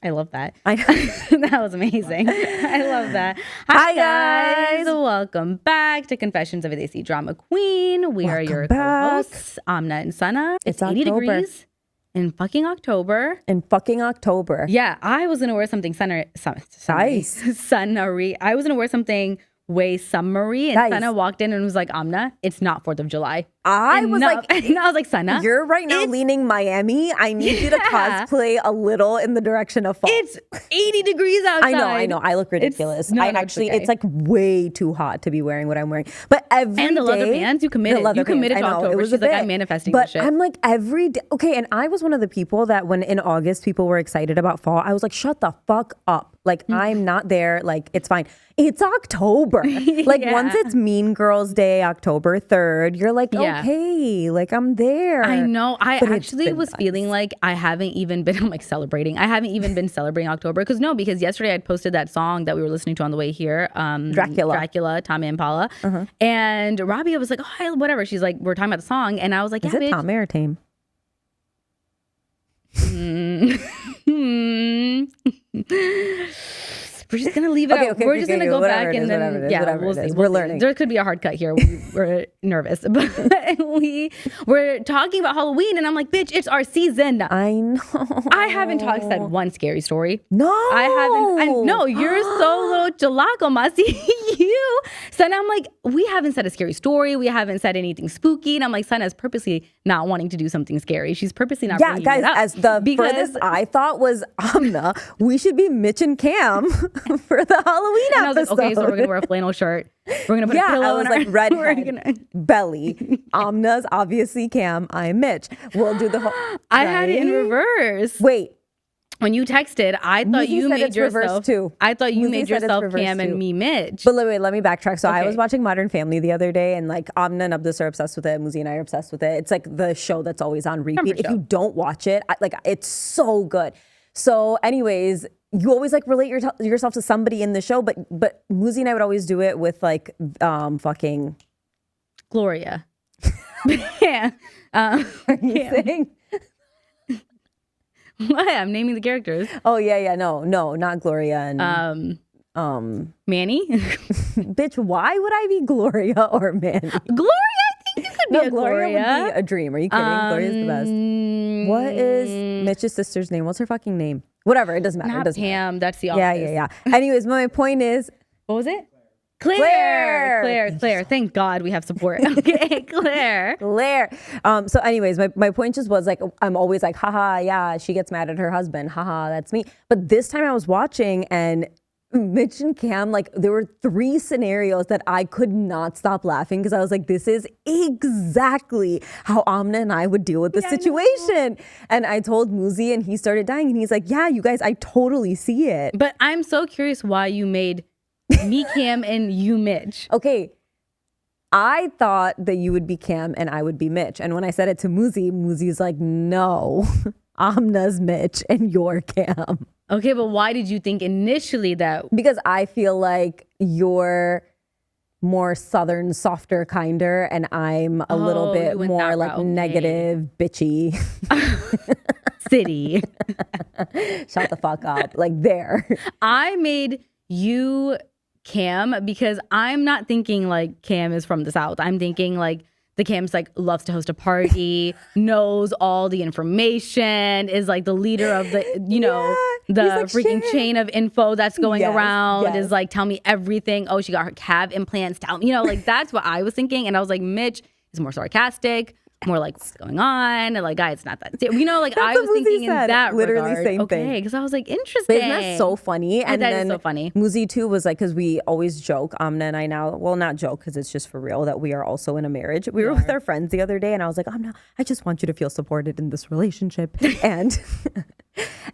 I love that. I That was amazing. I love that. Hi guys. Welcome back to Confessions of a Desi Drama Queen. We are your co-hosts, Amna and Sana. It's 80 degrees in fucking October. Yeah, I was going to wear something summery. I was going to wear something way summery, and Sana walked in and was like, Amna, it's not 4th of July. I was like, Sana, you're right now leaning Miami. I need you to cosplay a little in the direction of fall. It's 80 degrees outside. I know. I look ridiculous. It's like way too hot to be wearing what I'm wearing. But every day. And the leather pants, you committed. You committed to October. She's like, I'm manifesting this shit. I'm like, every day. Okay, and I was one of the people that when in August people were excited about fall, I was like, shut the fuck up. Like, I'm not there. Like, it's fine. It's October. Like, once it's Mean Girls Day, October 3rd, you're like, okay, like, I'm there. I know. I actually was feeling like I haven't even been, I'm like celebrating. I haven't even been celebrating October. Because yesterday I'd posted that song that we were listening to on the way here. Dracula, Tommy and Paula. And Rabia was like, oh, whatever. She's like, we're talking about the song. And I was like, Is it Tommy or Tame? We're just gonna leave it out. We're just gonna go back and then we'll see. We're learning. There could be a hard cut here. We're nervous, but we're talking about Halloween, and I'm like, bitch, it's our season. I know. I haven't said one scary story. No, I haven't. No, you're so little chalaco, Masi. You. So now I'm like, we haven't said a scary story. We haven't said anything spooky, and I'm like, Sana's purposely not wanting to do something scary. She's purposely not. Yeah, guys. As the furthest I thought was Amna, we should be Mitch and Cam. For the Halloween episode. I was like, okay, so we're gonna wear a flannel shirt. We're gonna put a pillow. I was like, redhead, belly. Amna's obviously Cam. I'm Mitch. We'll do the whole. I had it in reverse. Wait, when you texted, I thought you made yourself too. I thought you made yourself Cam and me Mitch. But wait, let me backtrack. So I was watching Modern Family the other day, and like Amna and Abdus are obsessed with it. Muzi and I are obsessed with it. It's like the show that's always on repeat. If you don't watch it, it's so good. So, anyways. You always like relate yourself to somebody in the show, but Muzi and I would always do it with like fucking Gloria. Yeah. Are you saying? What? I'm naming the characters. Oh yeah. No, not Gloria and Manny. Bitch, why would I be Gloria or Manny? Gloria, I think you could be a Gloria would be a dream. Are you kidding? Gloria's the best. What is Mitch's sister's name? What's her fucking name? Whatever, it doesn't matter. Not Pam, that's the office. Yeah. Anyways, my point is... What was it? Claire. Thank God we have support. Okay, Claire. So anyways, my point just was like, I'm always like, haha, yeah, she gets mad at her husband. Haha, that's me. But this time I was watching and Mitch and Cam, like there were 3 scenarios that I could not stop laughing because I was like, this is exactly how Amna and I would deal with the situation. And I told Muzi and he started dying and he's like, yeah, you guys, I totally see it. But I'm so curious why you made me Cam and you Mitch. Okay. I thought that you would be Cam and I would be Mitch. And when I said it to Muzi, Muzi's like, no, Amna's Mitch and you're Cam. Okay, but why did you think initially that? Because I feel like you're more southern, softer, kinder, and I'm a little bit more like negative, bitchy. City. Shut the fuck up. Like there. I made you Cam because I'm not thinking like Cam is from the South. I'm thinking like the Cam's like loves to host a party, knows all the information, is like the leader of the, the like, freaking chain of info that's going around, is like, tell me everything. Oh, she got her calf implants. Tell me, like that's what I was thinking. And I was like, Mitch is more sarcastic, more like what's going on, and like, guys, it's not that, like I was thinking in that literally regard. Same thing. Okay, because I was like, interesting. But isn't that so funny? And that is so funny. Muzi too was like, because we always joke, Amna and I now, well, not joke because it's just for real that we are also in a marriage. We were with our friends the other day, and I was like, Amna, I just want you to feel supported in this relationship, and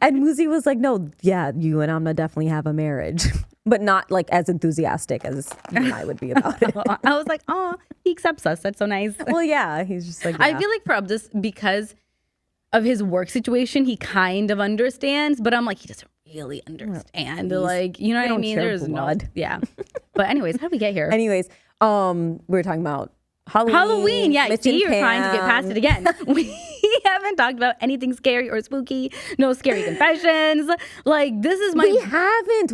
Muzi was like, no, yeah, you and Amna definitely have a marriage. But not like as enthusiastic as you and I would be about it. I was like, oh, he accepts us. That's so nice. Well, yeah, he's just like, I feel like for Abdus, because of his work situation, he kind of understands, but I'm like, he doesn't really understand. Like, you know what I mean? There's blood. But anyways, how did we get here? Anyways, we were talking about Halloween. Yeah. See, you're trying to get past it again. We have haven't talked about anything scary or spooky. No scary confessions. Like, this is my...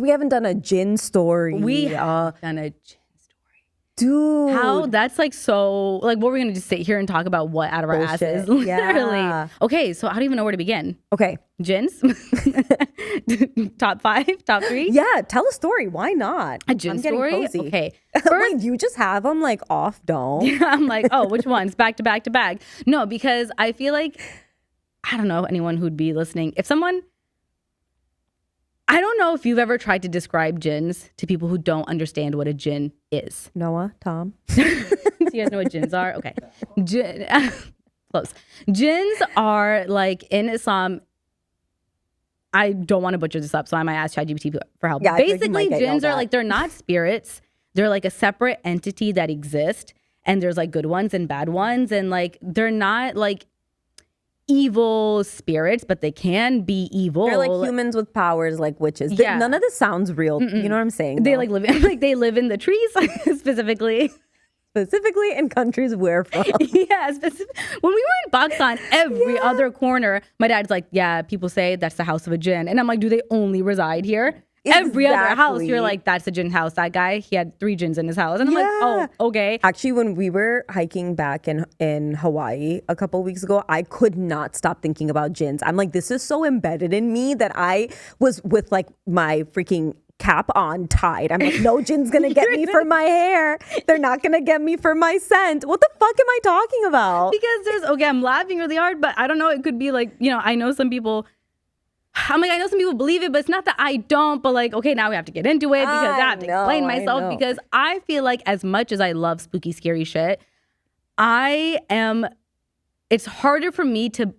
We haven't done a jinn story. We have done a jinn story. Dude. How? That's like so... Like, what we're going to just sit here and talk about what out of our asses? Literally. Yeah. Okay, so I don't even know where to begin. Okay. Jinns? Top 5? Top 3? Yeah, tell a story. Why not? A jinn story? Cozy. Okay. Wait, you just have them like off dome? I'm like, oh, which ones? Back to back to back. No, because I feel like, I don't know anyone who'd be listening. If someone, I don't know if you've ever tried to describe jinns to people who don't understand what a jinn is. Noah, Tom. Do you guys know what jinns are? Okay. Close. Jinns are like in Islam. I don't want to butcher this up, so I might ask ChatGPT for help. Yeah, basically, jinns are like, they're not spirits. They're like a separate entity that exist. And there's like good ones and bad ones. And like, they're not like evil spirits, but they can be evil. They're like humans with powers, like witches. Yeah. None of this sounds real. You know what I'm saying? They like live they live in the trees specifically. Specifically in countries we're from. Yeah, when we were in Pakistan, every other corner, my dad's like, yeah, people say that's the house of a jinn. And I'm like, do they only reside here? Every other house, you're like, that's a jinn house. That guy, he had 3 jinns in his house. And I'm like, oh, okay. Actually, when we were hiking back in Hawaii a couple weeks ago, I could not stop thinking about jinns. I'm like, this is so embedded in me that I was with like my freaking cap on tied. I'm like, no jinn's gonna get me for my hair. They're not gonna get me for my scent. What the fuck am I talking about? Because I'm laughing really hard, but I don't know. It could be like, I know some people. I'm like, I know some people believe it, but it's not that I don't. But like, okay, now we have to get into it because I have to explain myself. Because I feel like as much as I love spooky, scary shit, it's harder for me to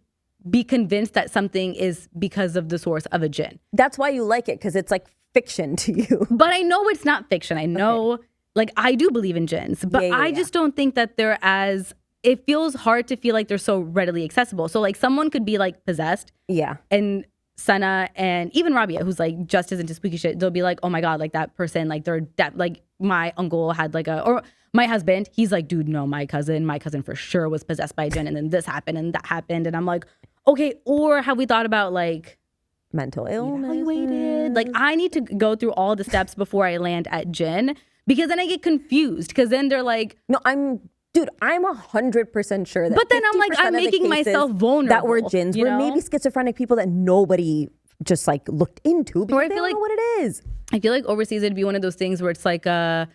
be convinced that something is because of the source of a jinn. That's why you like it, because it's like fiction to you. But I know it's not fiction. I know, like, I do believe in jinns, but I just don't think that they're it feels hard to feel like they're so readily accessible. So like someone could be like possessed. Yeah. And Sana and even Rabia, who's like just as into spooky shit, they'll be like, oh my God, like that person, like they're like my uncle had like or my husband, he's like, dude, no, my cousin for sure was possessed by a jinn, and then this happened and that happened. And I'm like, okay, or have we thought about like mental illness? Evaluated? Like I need to go through all the steps before I land at jinn, because then I get confused, because then they're like, no, I'm 100% sure that. But then I'm like, I'm making myself vulnerable. That were jinns were maybe schizophrenic people that nobody just like looked into because they don't know what it is. I feel like overseas it'd be one of those things where it's like the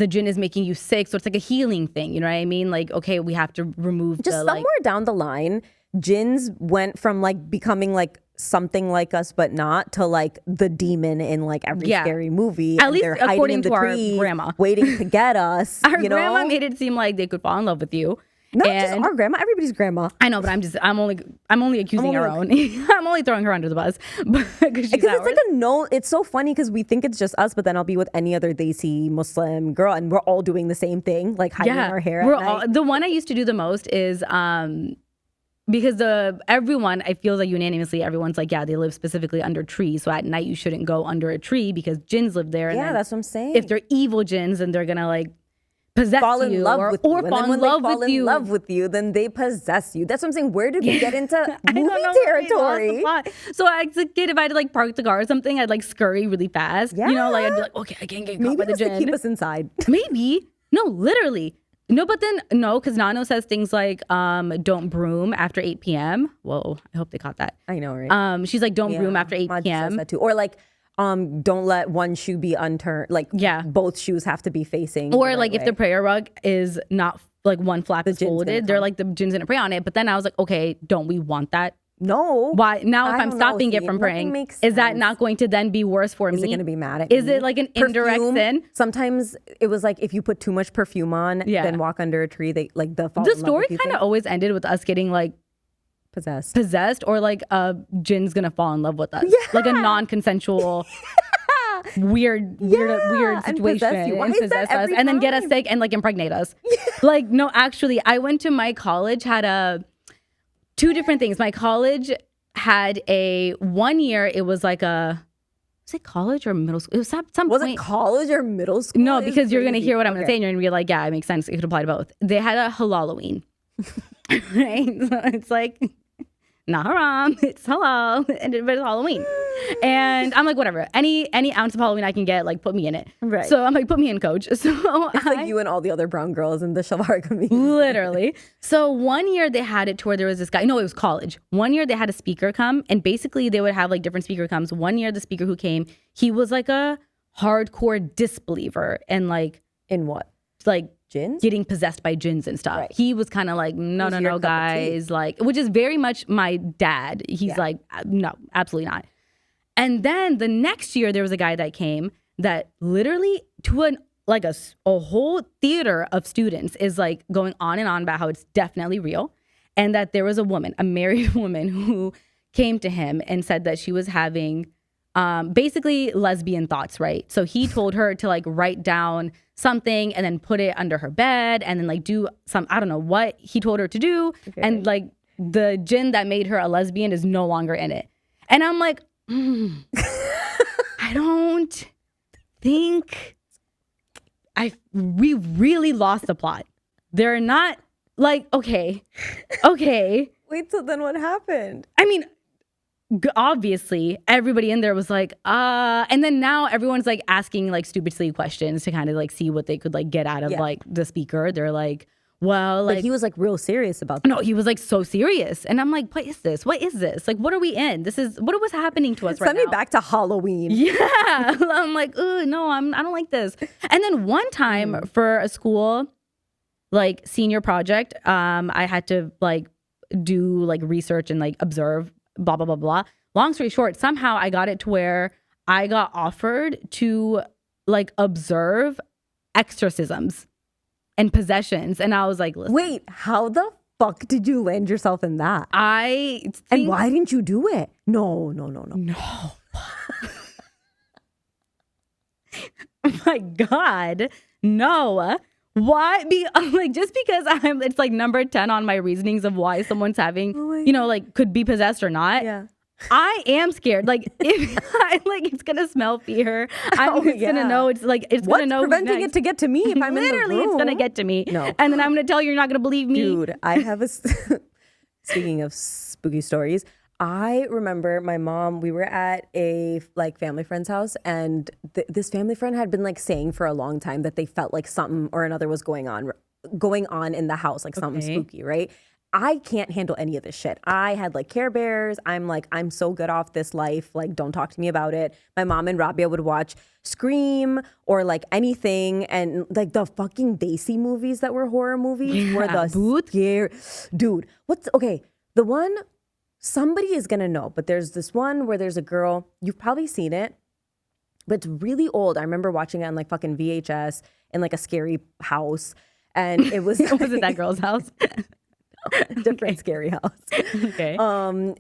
jinn is making you sick, so it's like a healing thing. You know what I mean? Like, okay, we have to remove just somewhere down the line, jinns went from like becoming like something like us but not, to like the demon in like every scary movie. At least they're according to our grandma, waiting to get us. Our grandma made it seem like they could fall in love with you. Not just our grandma, everybody's grandma. I know, but I'm only accusing her own. I'm only throwing her under the bus because it's like it's so funny because we think it's just us, but then I'll be with any other Desi Muslim girl and we're all doing the same thing, like hiding our hair at night. The one I used to do the most is because everyone, I feel like unanimously, everyone's like, yeah, they live specifically under trees. So at night you shouldn't go under a tree because jinns live there. Yeah, that's what I'm saying. If they're evil jinns, then they're gonna like possess fall in you love with you. Or fall in love with you. Then they possess you. That's what I'm saying. Where did we get into movie territory? So as a kid, if I had to like park the car or something, I'd like scurry really fast. Yeah. Like I'd be like, okay, I can't get caught by the jinn. To keep us inside. Maybe. No, literally. No, but then no, because Nano says things like, don't broom after 8 p.m. Whoa, I hope they caught that. I know, right? She's like, don't broom after 8 p.m. Says that too. Or like, don't let one shoe be unturned. Like, both shoes have to be facing. Or like if the prayer rug is not like one flap is folded, they're like the jinn's gonna pray on it. But then I was like, okay, don't we want that? No. Why now? If I'm stopping it from praying, is that not going to then be worse for me? Is it going to be mad at me? Is it like an indirect sin? Sometimes it was like if you put too much perfume on, then walk under a tree. They like the story kind of always ended with us getting like possessed, or like a jinn's gonna fall in love with us, like a non-consensual. Weird situation and possess us and then get us sick and like impregnate us. Like, no, actually, I went to my college, had two different things. My college had a 1 year, it was like was it college or middle school? It was some Was point. It college or middle school? No, because you're going to hear what I'm going to say and you're going to be like, yeah, it makes sense. It could apply to both. They had a Halloween. Right? So it's like, not haram, it's halal, but it's Halloween. And I'm like, whatever, any ounce of Halloween I can get, like, put me in it. Right. So I'm like, put me in, coach. So It's like you and all the other brown girls in the Shalvar community. literally. So one year they had it to where there was this guy, no, it was college. One year they had a speaker come, and basically they would have like different speaker comes. One year the speaker who came, he was like a hardcore disbeliever and like, In what? like, Jinns? getting possessed by jinns and stuff. Right. He was kind of like, no, Who's your cup of tea? guys, like, which is very much my dad. He's like, no, absolutely not. And then the next year there was a guy that came that literally to a whole theater of students is like going on and on about how it's definitely real, and that there was a woman, a married woman, who came to him and said that she was having basically lesbian thoughts, right? So he told her to like write down something and then put it under her bed and then like do some, I don't know what he told her to do. Okay. And like the jinn that made her a lesbian is no longer in it. And I'm like, I don't think we really lost the plot. They're not like, okay. Wait, so then what happened? I mean, obviously everybody in there was like, and then now everyone's like asking like stupid silly questions to kind of like see what they could like get out of like the speaker. They're like, well, like, But he was like real serious about that. no, he was like so serious. And I'm like, what is this? Like, what are we in? This is, what was happening to us right now? Send me back to Halloween. Yeah. I'm like, no, I don't like this. And then one time for a school, like senior project, I had to like do like research and like observe blah, blah, blah, blah. Long story short, somehow I got it to where I got offered to like observe exorcisms and possessions. And I was like, listen. Wait, how the fuck did you land yourself in that? And why didn't you do it? No. No. Oh my God. No. Why? Like, just because it's like number 10 on my reasonings of why someone's having, like could be possessed or not. Yeah. I am scared. Like, if it's gonna smell fear. I'm gonna know. It's gonna know. What's preventing it to get to me if I'm literally, in the room? it's gonna get to me. No. And then I'm gonna tell you, you're not gonna believe me. Dude, I have speaking of spooky stories, I remember my mom, we were at a like family friend's house, and this family friend had been like saying for a long time that they felt like something or another was going on in the house, like something spooky, right? I can't handle any of this shit. I had like Care Bears. I'm like, I'm so good off this life. Like, don't talk to me about it. My mom and Rabia would watch Scream or like anything. And like the fucking Desi movies that were horror movies were the scare. Dude, the one, somebody is going to know, but there's this one where there's a girl, you've probably seen it, but it's really old. I remember watching it on like fucking VHS in like a scary house. And it was... Was it that girl's house? Different scary house. Okay.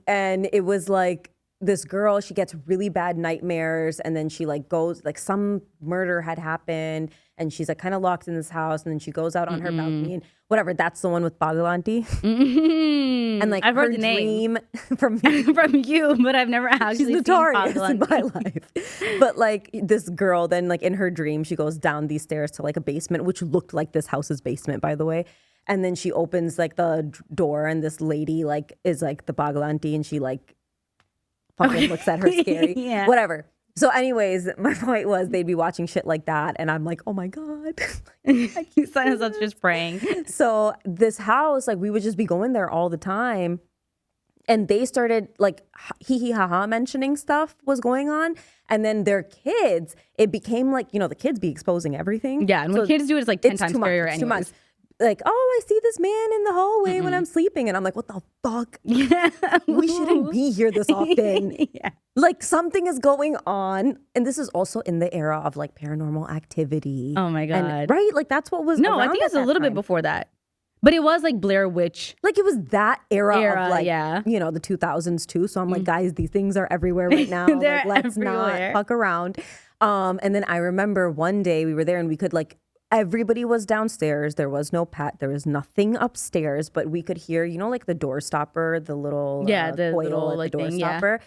And it was like this girl, she gets really bad nightmares, and then she like goes, like some murder had happened, and she's like kind of locked in this house, and then she goes out on her balcony and whatever. That's the one with Bagalanti. And like I've her heard the name from you, but I've never actually she's seen notorious Bagalanti in my life. But like this girl, then like in her dream, she goes down these stairs to like a basement, which looked like this house's basement, by the way. And then she opens like the door, and this lady like is like the Bagalanti, and she like fucking looks at her scary. Yeah. Whatever. So anyways, my point was they'd be watching shit like that, and I'm like, oh my God. You sign us up just praying. So this house, like we would just be going there all the time. And they started like hee ha ha mentioning stuff was going on. And then their kids, it became like, the kids be exposing everything. Yeah, and when kids do it, it's like 10 times scarier anyways. Too much. Like, oh, I see this man in the hallway when I'm sleeping. And I'm like, what the fuck? Yeah. We shouldn't be here this often. Yeah. Like something is going on. And this is also in the era of like paranormal activity. Oh my God. And, right? Like that's what was No, I think it's a little bit before that. But it was like Blair Witch. Like it was that era of like, yeah. the 2000s too. So I'm like, guys, these things are everywhere right now. They're like, let's everywhere. not fuck around. And then I remember one day we were there and we could like, everybody was downstairs. There was no pet. There was nothing upstairs, but we could hear, like the door stopper, the little the coil little at like the door thing, stopper.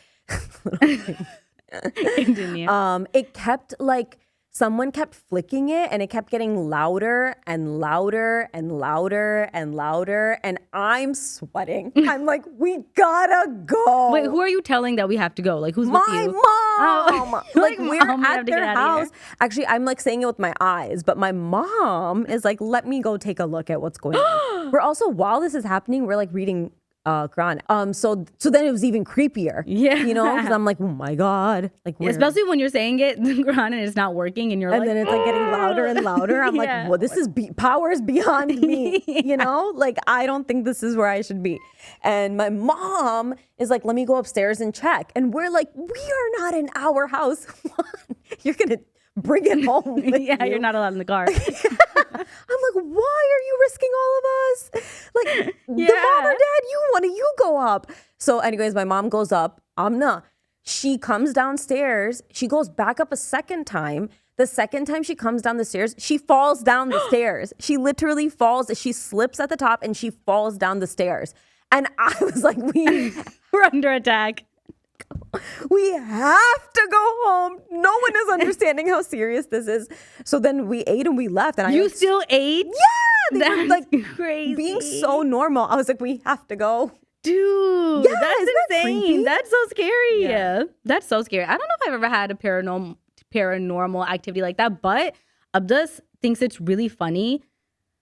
Continue. It kept like someone kept flicking it and it kept getting louder and louder and louder and louder. And I'm sweating. I'm like, we gotta go. Wait, who are you telling that we have to go? Like, who's with My you? mom. Oh. Like, Like, we're Mom, we have at to get their outta here. house. Actually, I'm like saying it with my eyes, but my mom is like, let me go take a look at what's going on. We're also, while this is happening, we're like reading Quran. So then it was even creepier. Yeah. You know, because I'm like, oh my God. Like, Especially when you're saying it, the Quran, and it's not working, and you're and like, then it's like getting louder and louder. I'm Yeah. like, well, this is powers beyond me, you know? Like, I don't think this is where I should be. And my mom is like, let me go upstairs and check. And we're like, we are not in our house. You're going to bring it home with yeah, you. you're not allowed in the car. I'm like, why are you risking all of us? Like, the mom or dad, you go up. So anyways, my mom goes up. Amna, she comes downstairs. She goes back up a second time. The second time she comes down the stairs, she falls down the stairs. She literally falls. She slips at the top and she falls down the stairs. And I was like, We're under attack. we have to go home. No one is understanding how serious this is. So then we ate and we left. And You still ate? yeah, they were That's like crazy. being so normal. I was like, we have to go. Dude, Yeah, that's isn't that insane. creepy? That's so scary. Yeah. That's so scary. I don't know if I've ever had a paranormal activity like that, but Abdus thinks it's really funny.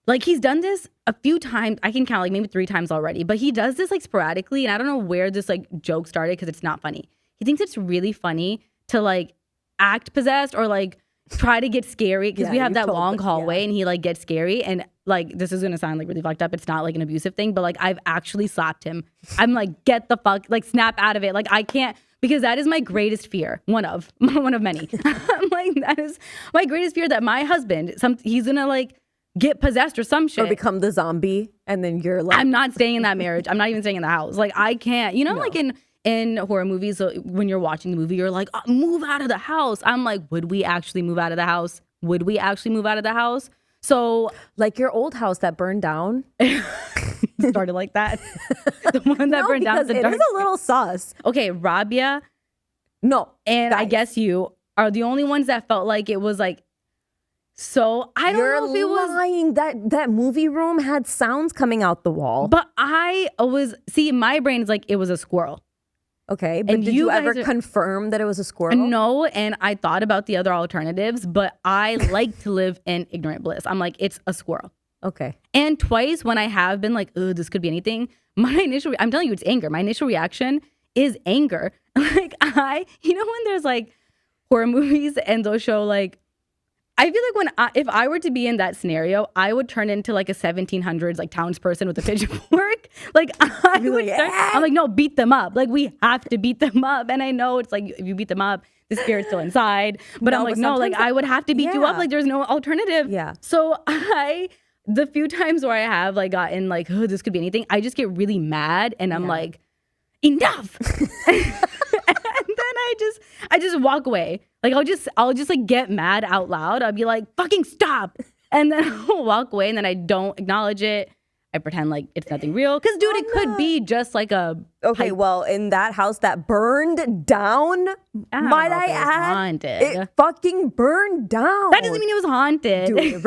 Like, he's done this a few times. I can count like maybe 3 times already, but he does this like sporadically, and I don't know where this like joke started because it's not funny. He thinks it's really funny to like act possessed or like try to get scary because Yeah, we have you that told long us, hallway yeah. and he like gets scary, and like this is gonna sound like really fucked up. It's not like an abusive thing, but like I've actually slapped him. I'm like, get the fuck, like snap out of it. Like I can't, because that is my greatest fear. One of many. I'm like, that is my greatest fear, that my husband, he's gonna like get possessed or some shit. Or become the zombie, and then you're like, I'm not staying in that marriage. I'm not even staying in the house. Like I can't, you know, like in horror movies, so when you're watching the movie, you're like, oh, move out of the house. I'm like, would we actually move out of the house? Would we actually move out of the house? So like your old house that burned down. started like that. The one that burned down. Because it is a little sus. Okay, Rabia No, and I guys, guess you are the only ones that felt like it was like, so I don't you're know if it was, lying. That movie room had sounds coming out the wall. but I was, see, my brain is like, it was a squirrel. Okay, but And did you you ever guys are- confirm that it was a squirrel? No, and I thought about the other alternatives, but I like to live in ignorant bliss. I'm like, it's a squirrel. Okay. And twice when I have been like, oh, this could be anything, my initial, I'm telling you, it's anger. My initial reaction is anger. Like you know, when there's like horror movies and they'll show like, I feel like if I were to be in that scenario, I would turn into like a 1700s like townsperson with a pitchfork. Like I would I'm like, no, beat them up. Like we have to beat them up. And I know it's like, if you beat them up, the spirit's still inside. But I'm like, no, like I would have to beat you up. Like there's no alternative. Yeah. So the few times where I have like gotten like, oh, this could be anything, I just get really mad and I'm like, enough. And then I just walk away. Like I'll just like get mad out loud. I'll be like, fucking stop. And then I'll walk away and then I don't acknowledge it. I pretend like it's nothing real. Cause dude, it could be just like a Okay, well, in that house that burned down, might I add, haunted. it fucking burned down. That doesn't mean it was haunted. Dude,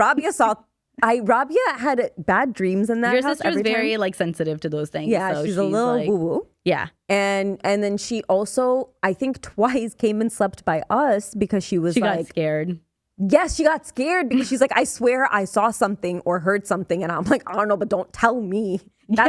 Rabia had bad dreams in that Your house. sister's every time. very like sensitive to those things. Yeah, so she's a little like, woo-woo. Yeah. And then she also, I think twice came and slept by us because she was Got like, scared. yes, she got scared because she's like, I swear I saw something or heard something. And I'm like, I don't know, but don't tell me. That's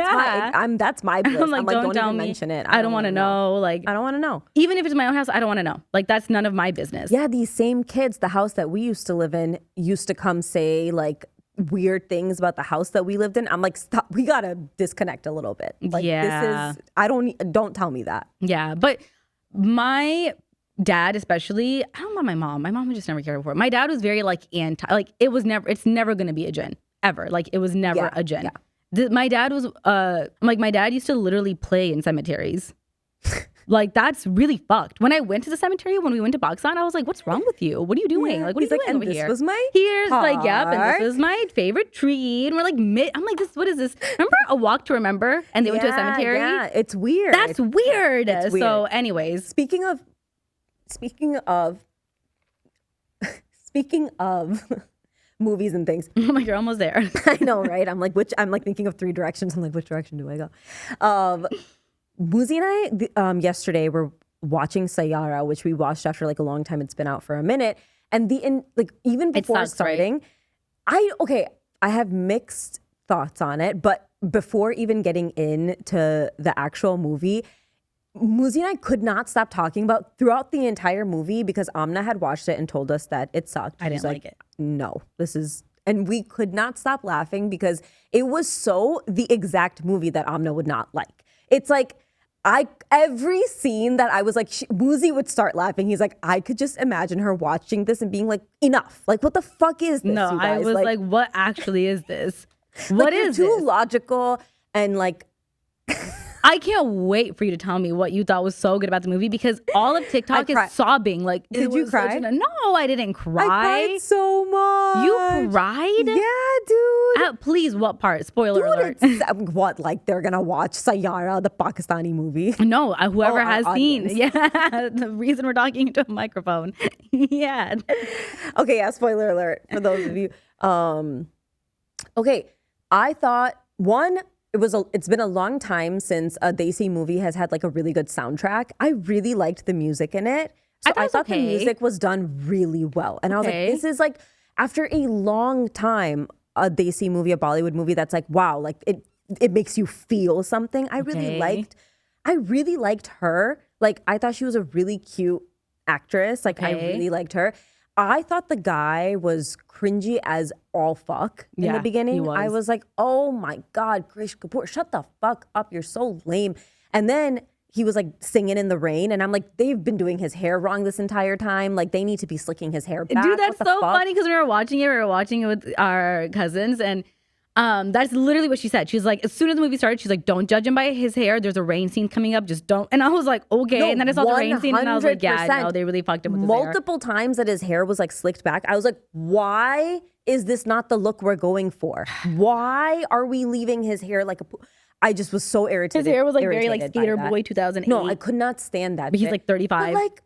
my bliss. I'm like, don't tell even me. mention it. I don't want to know. Like, I don't want to know. even if it's my own house, I don't want to know. Like, that's none of my business. Yeah, these same kids, the house that we used to live in, used to come say like weird things about the house that we lived in. I'm like, stop, we gotta disconnect a little bit. Like this is, don't tell me that. Yeah, but my dad especially, I don't know about my mom. My mom would just never cared for it. My dad was very like anti, like it's never gonna be a jinn ever. Like it was never a jinn. Yeah. My dad was my dad used to literally play in cemeteries. Like that's really fucked. When I went to the cemetery, when we went to Baksan, I was like, "What's wrong with you? What are you doing? Like, what are you doing over this here?" Was my Here's like, yep, and park. this is my favorite tree. And we're like, I'm like, what is this? Remember A Walk to Remember? And they went to a cemetery. Yeah, it's weird. That's weird. It's weird. So, anyways, Speaking of Speaking of movies and things. I'm like, you're almost there. I know, right? I'm like thinking of 3 directions. I'm like, which direction do I go? Muzi and I yesterday were watching Saiyaara, which we watched after like a long time. It's been out for a minute. And even before sucks, starting, right? I have mixed thoughts on it, but before even getting into the actual movie, Muzi and I could not stop talking about throughout the entire movie because Amna had watched it and told us that it sucked. I didn't like it. No, and we could not stop laughing because it was so the exact movie that Amna would not like. It's like, every scene that I was like, Muzi would start laughing. He's like, I could just imagine her watching this and being like, enough. Like, what the fuck is this? No, you guys? I was like, what actually is this? What is too this? logical and like. I can't wait for you to tell me what you thought was so good about the movie because all of TikTok is sobbing. Like, did you cry? No, I didn't cry. I cried so much. You cried? Yeah, dude. Please, what part? Spoiler alert. What? Like they're gonna watch Saiyaara, the Pakistani movie? No, whoever has audience. seen. Yeah, the reason we're talking into a microphone. Yeah. Okay, yeah. Spoiler alert for those of you. Okay, I thought it's been a long time since a Desi movie has had like a really good soundtrack. I really liked the music in it. So I thought the music was done really well. And I was like, this is like, after a long time, a Desi movie, a Bollywood movie that's like, wow, like it makes you feel something. I really liked her. Like, I thought she was a really cute actress. Like, I really liked her. I thought the guy was cringy as all fuck in the beginning. He was. I was like, oh my God, Krish Kapoor, shut the fuck up. You're so lame. And then he was like singing in the rain. And I'm like, they've been doing his hair wrong this entire time. Like, they need to be slicking his hair back. Dude, that's so funny because we were watching it with our cousins. And that's literally what she said. She's like, as soon as the movie started, she's like, don't judge him by his hair. There's a rain scene coming up. Just don't. And I was like, okay. No, and then I saw the rain scene and I was like, yeah, 100%. no, they really fucked him with his hair. Multiple times that his hair was like slicked back. I was like, why is this not the look we're going for? Why are we leaving his hair like I just was so irritated. His hair was like very like Skater Boy 2008. No, I could not stand that. But he's like 35. But like,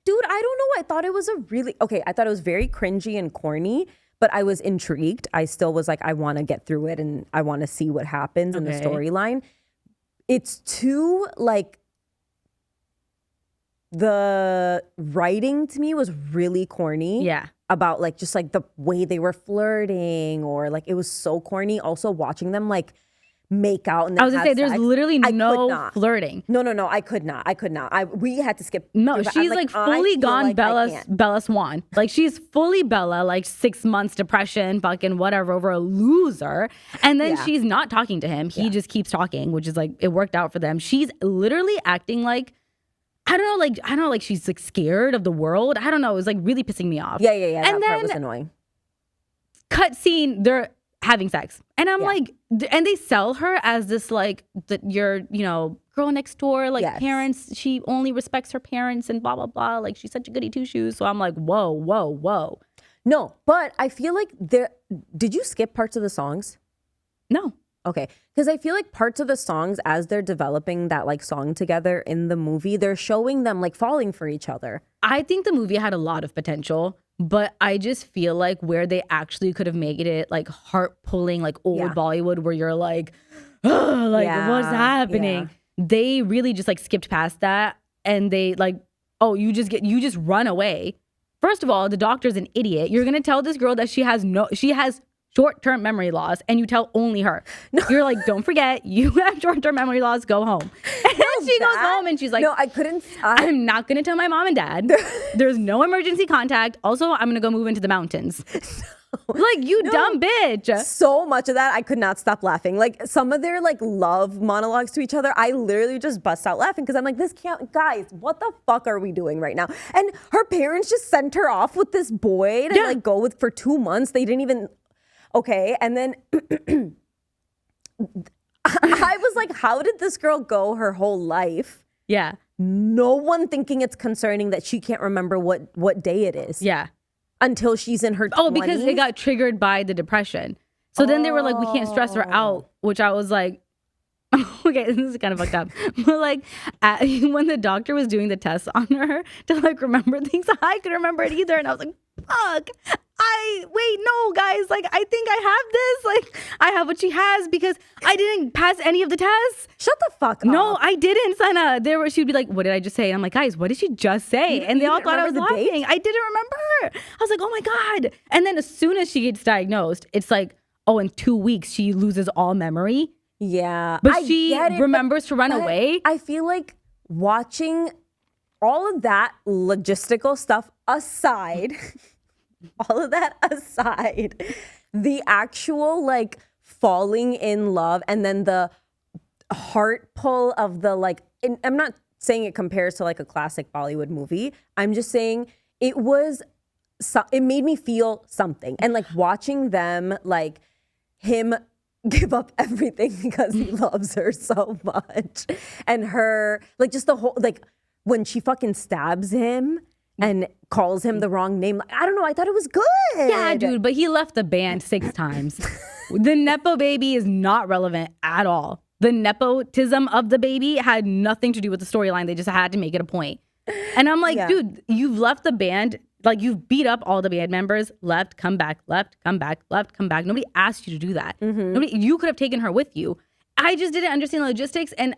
dude, I don't know. I thought it was I thought it was very cringy and corny. But I was intrigued. I still was like, I want to get through it and I want to see what happens in the storyline. It's too like, the writing to me was really corny. Yeah. About like, just like the way they were flirting or like, it was so corny. Also watching them like make out and then I was gonna say, there's literally no flirting. No, I could not. We had to skip. No, she's like fully gone Bella Swan. Like, she's fully Bella, like 6 months depression, fucking whatever, over a loser. And then she's not talking to him. He just keeps talking, which is like, it worked out for them. She's literally acting like, I don't know, like she's like scared of the world. I don't know. It was like really pissing me off. Yeah. And that part was annoying. Cut scene, they're having sex. And I'm like, and they sell her as this like, your, girl next door, like parents, she only respects her parents and blah, blah, blah. Like, she's such a goody two shoes. So I'm like, whoa. No, but I feel like did you skip parts of the songs? No. Okay. Because I feel like parts of the songs, as they're developing that like song together in the movie, they're showing them like falling for each other. I think the movie had a lot of potential, but I just feel like where they actually could have made it like heart-pulling, like old Bollywood, where you're like, oh, like what's happening? Yeah. They really just like skipped past that, and they like, oh, you just run away. First of all, the doctor's an idiot. You're gonna tell this girl that she has short-term memory loss, and you tell only her. No. You're like, don't forget, you have short-term memory loss, go home. And she goes home and she's like, no, I'm not going to tell my mom and dad. There's no emergency contact. Also, I'm going to go move into the mountains. Like, you dumb bitch. So much of that, I could not stop laughing. Like, some of their like love monologues to each other, I literally just bust out laughing because I'm like, guys, what the fuck are we doing right now? And her parents just sent her off with this boy to like go with for 2 months. They didn't even... Okay, and then I was like, how did this girl go her whole life? Yeah. No one thinking it's concerning that she can't remember what day it is. Yeah. Until she's in her 20s. Oh, because it got triggered by the depression. So then they were like, we can't stress her out, which I was like, okay, this is kind of fucked up. But like, when the doctor was doing the tests on her to like remember things, I couldn't remember it either. And I was like, fuck? Wait, no, guys. Like, I think I have this. Like, I have what she has because I didn't pass any of the tests. Shut the fuck up. No, I didn't, Sana. She'd be like, what did I just say? And I'm like, guys, what did she just say? And they all thought I was laughing. Date? I didn't remember. I was like, oh my God. And then as soon as she gets diagnosed, it's like, oh, in 2 weeks, she loses all memory. Yeah. But she remembers to run away. I feel like watching all of that logistical stuff aside, the actual like falling in love and then the heart pull of the like, and I'm not saying it compares to like a classic Bollywood movie. I'm just saying it made me feel something. And like watching them, like him give up everything because he loves her so much. And her, like just the whole, like when she fucking stabs him and calls him the wrong name. Like, I don't know. I thought it was good. Yeah, dude, but he left the band 6 times. The Nepo baby is not relevant at all. The nepotism of the baby had nothing to do with the storyline. They just had to make it a point. And I'm like, dude, you've left the band. Like, you've beat up all the band members, left, come back, left, come back, left, come back. Nobody asked you to do that. You could have taken her with you. I just didn't understand the logistics. And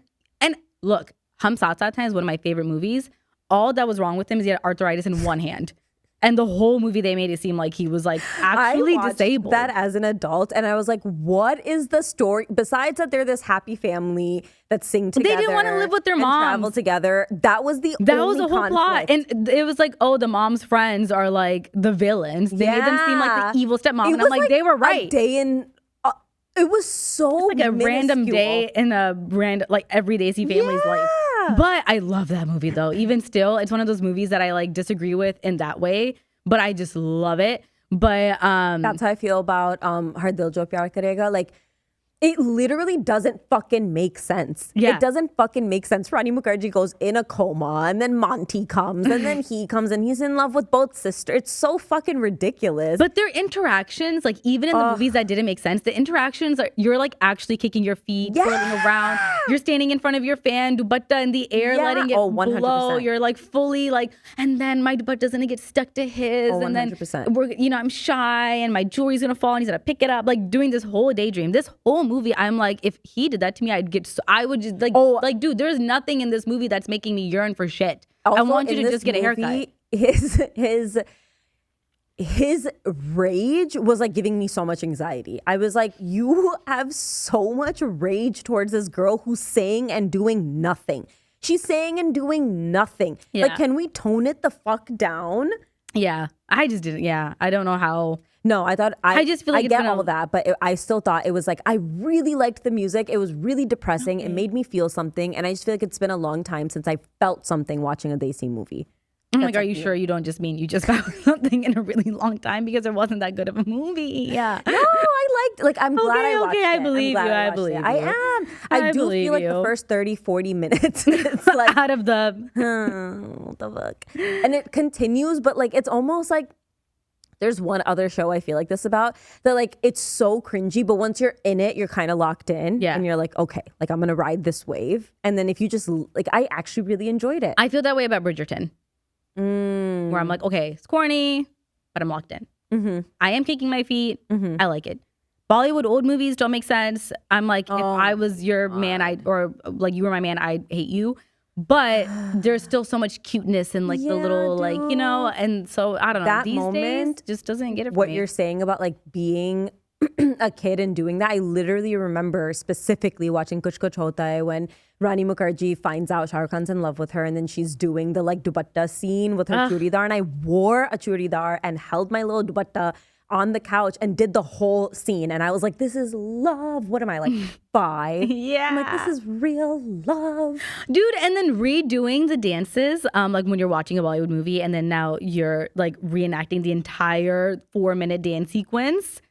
look, Hum Saath Saath Hain is one of my favorite movies. All that was wrong with him is he had arthritis in one hand. And the whole movie, they made it seem like he was like actually disabled. That as an adult, and I was like, what is the story? Besides that they're this happy family that sing together. They didn't want to live with their moms. Travel together. That was the whole plot. And it was like, oh, the mom's friends are like the villains. They made them seem like the evil stepmom. And I'm like, they were right. A day in... it was so it's like a random day in a random, like every Desi family's life. But I love that movie though. Even still, it's one of those movies that I like disagree with in that way, but I just love it. But that's how I feel about Har Dil Jo Pyar Karega. Like, it literally doesn't fucking make sense. Yeah. It doesn't fucking make sense. Rani Mukherjee goes in a coma and then Monty comes and then he comes and he's in love with both sisters. It's so fucking ridiculous. But their interactions, like even in the movies that didn't make sense, the interactions are, you're like actually kicking your feet, twirling around. You're standing in front of your fan, dupatta in the air, letting it 100%. blow. You're like fully like, and then my dupatta's gonna get stuck to his. 100%. And then I'm shy and my jewelry's gonna fall and he's gonna pick it up. Like doing this whole daydream. This whole movie, I'm like, if he did that to me, I would just like, dude, there's nothing in this movie that's making me yearn for shit. Also, I want you to just get a haircut. His rage was like giving me so much anxiety. I was like, you have so much rage towards this girl who's saying and doing nothing. She's saying and doing nothing. Yeah. Like, can we tone it the fuck down? Yeah, I just didn't. Yeah, I don't know how. No, I thought I just feel like I get all of that, but I still thought it was like, I really liked the music. It was really depressing. It made me feel something, and I just feel like it's been a long time since I felt something watching a Desi movie. I'm like, are you sure you don't just mean you just found something in a really long time because it wasn't that good of a movie? Yeah. No, I liked, like, I'm glad I watched it. I believe you. I believe you. I am. I do feel like the first 30, 40 minutes, it's like out of the what the fuck, and it continues, but like it's almost like. There's one other show I feel like this about that, like, it's so cringy, but once you're in it, you're kind of locked in. Yeah. And you're like, okay, like I'm going to ride this wave. And then if you just, like, I actually really enjoyed it. I feel that way about Bridgerton. Where I'm like, okay, it's corny, but I'm locked in. I am kicking my feet. I like it. Bollywood old movies don't make sense. I'm like, if I was your man, or like you were my man, I'd hate you. But there's still so much cuteness and like the little, like, and so I don't know. That these moment, days just doesn't get it for what me. you're saying about like being a kid and doing that. I literally remember specifically watching Kuch Kuch Hota Hai when Rani Mukherjee finds out Shah Rukh Khan's in love with her, and then she's doing the like dupatta scene with her churidar, and I wore a churidar and held my little dupatta on the couch and did the whole scene, and I was like, this is love. What am I, like 5? Yeah, I'm like, this is real love, dude. And then redoing the dances, like when you're watching a Bollywood movie and then now you're like reenacting the entire 4-minute dance sequence.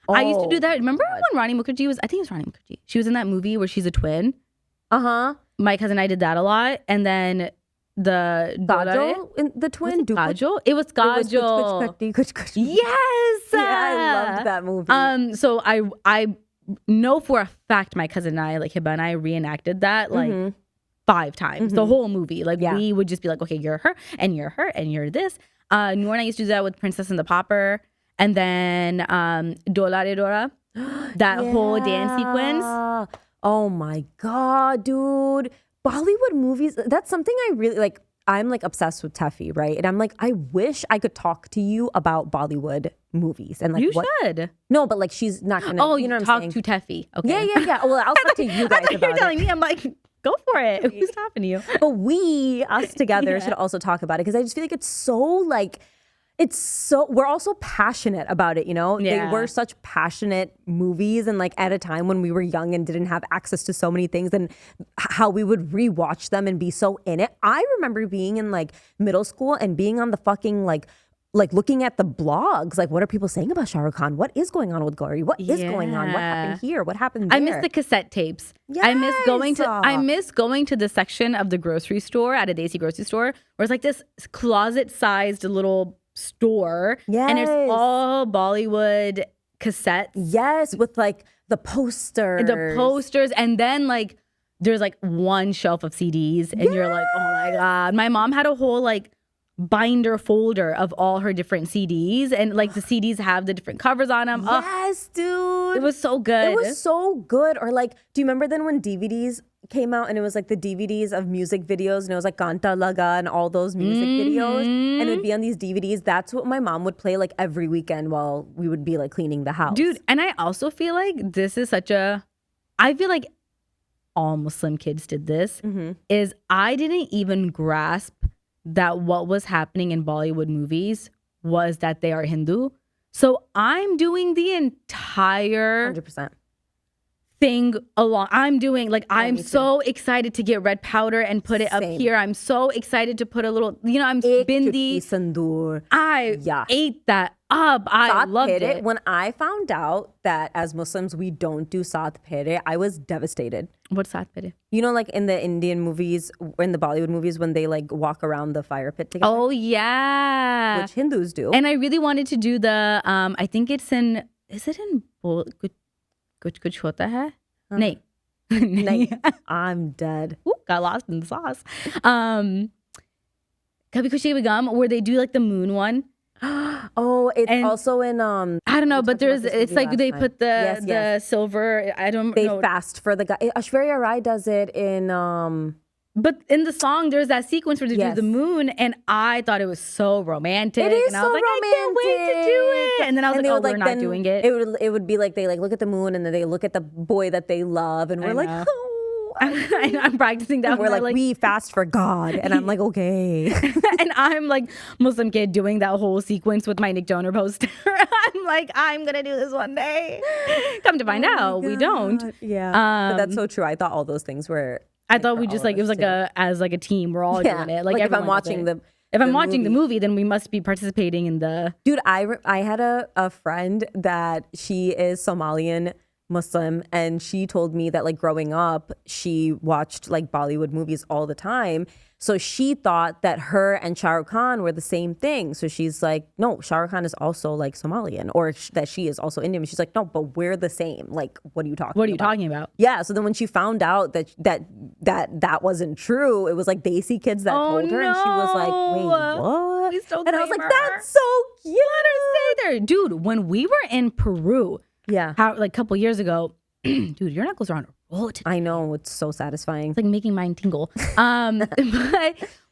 I used to do that. Remember when Rani Mukherjee was, I think it was Rani Mukherjee, she was in that movie where she's a twin. My cousin and I did that a lot. And then the Kajol, the twin, Kajol. It was Kajol. Yes, yeah, I loved that movie. So I know for a fact my cousin and I, like Hiba and I, reenacted that like 5 times the whole movie. Like Yeah. we would just be like, okay, you're her and you're her and you're this. Noor and I used to do that with Princess and the Pauper, and then Dola de Dora, that whole dance sequence. Oh my God, dude. Bollywood movies, that's something I really like. I'm like obsessed with Teffy, right? And I'm like, I wish I could talk to you about Bollywood movies. And like, You should. No, but like, she's not gonna. Oh, you know what talk I'm saying? to Teffy. Okay. Yeah. Well, I'll talk to you guys I thought you about were telling it. me. I'm like, go for it. Who's stopping you? But us together, should also talk about it because I just feel like we're all so passionate about it, you know? They Yeah. were such passionate movies, and like at a time when we were young and didn't have access to so many things, and how we would rewatch them and be so in it. I remember being in like middle school and being on the fucking like looking at the blogs, like what are people saying about Shah Rukh Khan? What is going on with Gauri? What is going on? What happened here? What happened there? I miss the cassette tapes. I miss going to the section of the grocery store at a Desi grocery store where it's like this closet-sized little store, and it's all Bollywood cassettes. Yes, with like the posters, and then like there's like one shelf of CDs, and you're like, oh my God. My mom had a whole like binder folder of all her different CDs, and like the CDs have the different covers on them. Yes, dude. It was so good. It was so good. Or like, do you remember then when DVDs came out and it was like the DVDs of music videos, and it was like Kanta Laga and all those music videos, and it would be on these DVDs? That's what my mom would play like every weekend while we would be like cleaning the house. Dude, and I also feel like this is I feel like all Muslim kids did this, is I didn't even grasp that what was happening in Bollywood movies was that they are Hindu. So I'm doing the entire 100%. thing along. I'm so excited to get red powder and put it up here. I'm so excited to put a little, I'm bindi. Sandur. I ate that up. I loved it. When I found out that as Muslims we don't do Saath Phere, I was devastated. What's Saath Phere? You know, like in the Indian movies, in the Bollywood movies, when they like walk around the fire pit together. Oh yeah, which Hindus do. And I really wanted to do the. I think it's in. Is it in? Kuch hota hai? Nahi. Nahi. I'm dead. Ooh, got lost in the sauce. Kabhi Khushi Kabhi Gham, where they do like the moon one. Oh, it's also in I don't know, but it's like they put the silver. I don't know. They fast for the guy. Aishwarya Rai does it in But in the song, there's that sequence where they do the moon, and I thought it was so romantic. It is and I was like, I can't wait to do it. And then I was like, oh, we're not doing it. It would be like they like look at the moon, and then they look at the boy that they love, and we're like, oh. I'm practicing that. And we're like, we fast for God. And I'm like, okay. And I'm like Muslim kid doing that whole sequence with my Nick Jonas poster. I'm like, I'm going to do this one day. Come to find out, we don't. Yeah. But that's so true. I thought all those things were. I thought we just like, it was like as a team, we're all doing it. Like if I'm watching if I'm watching the movie, then we must be participating in the. Dude, I had a friend that she is Somalian Muslim, and she told me that like growing up she watched like Bollywood movies all the time, so she thought that her and Shah Rukh Khan were the same thing. So she's like, no, Shah Rukh Khan is also like Somalian, or that she is also Indian. She's like, no, but we're the same. Like, what are you talking about? Yeah. So then when she found out that wasn't true, it was like Desi kids that told her, and she was like, wait, what? Please don't and I was like, her. that's so cute. Let her stay there, dude. When we were in Peru. Yeah. Like a couple years ago, dude, your knuckles are on a roll today. I know, it's so satisfying. It's like making mine tingle. But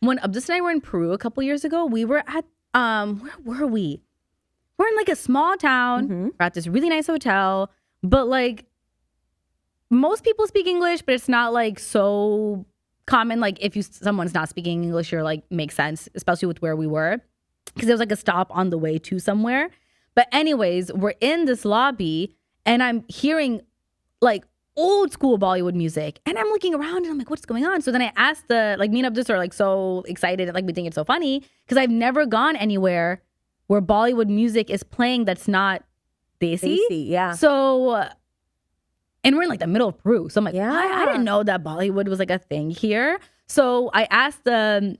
when Abdus and I were in Peru a couple years ago, we were at where were we? We're in like a small town. We're at this really nice hotel, but like most people speak English, but it's not like so common. Like if someone's not speaking English, you're like makes sense, especially with where we were, because there was like a stop on the way to somewhere. But anyways, we're in this lobby and I'm hearing like old school Bollywood music, and I'm looking around and I'm like, what's going on? So then I asked me and Abdus are like so excited and like we think it's so funny because I've never gone anywhere where Bollywood music is playing that's not Desi. Yeah. So, and we're in like the middle of Peru. So I'm like, I didn't know that Bollywood was like a thing here. So I asked the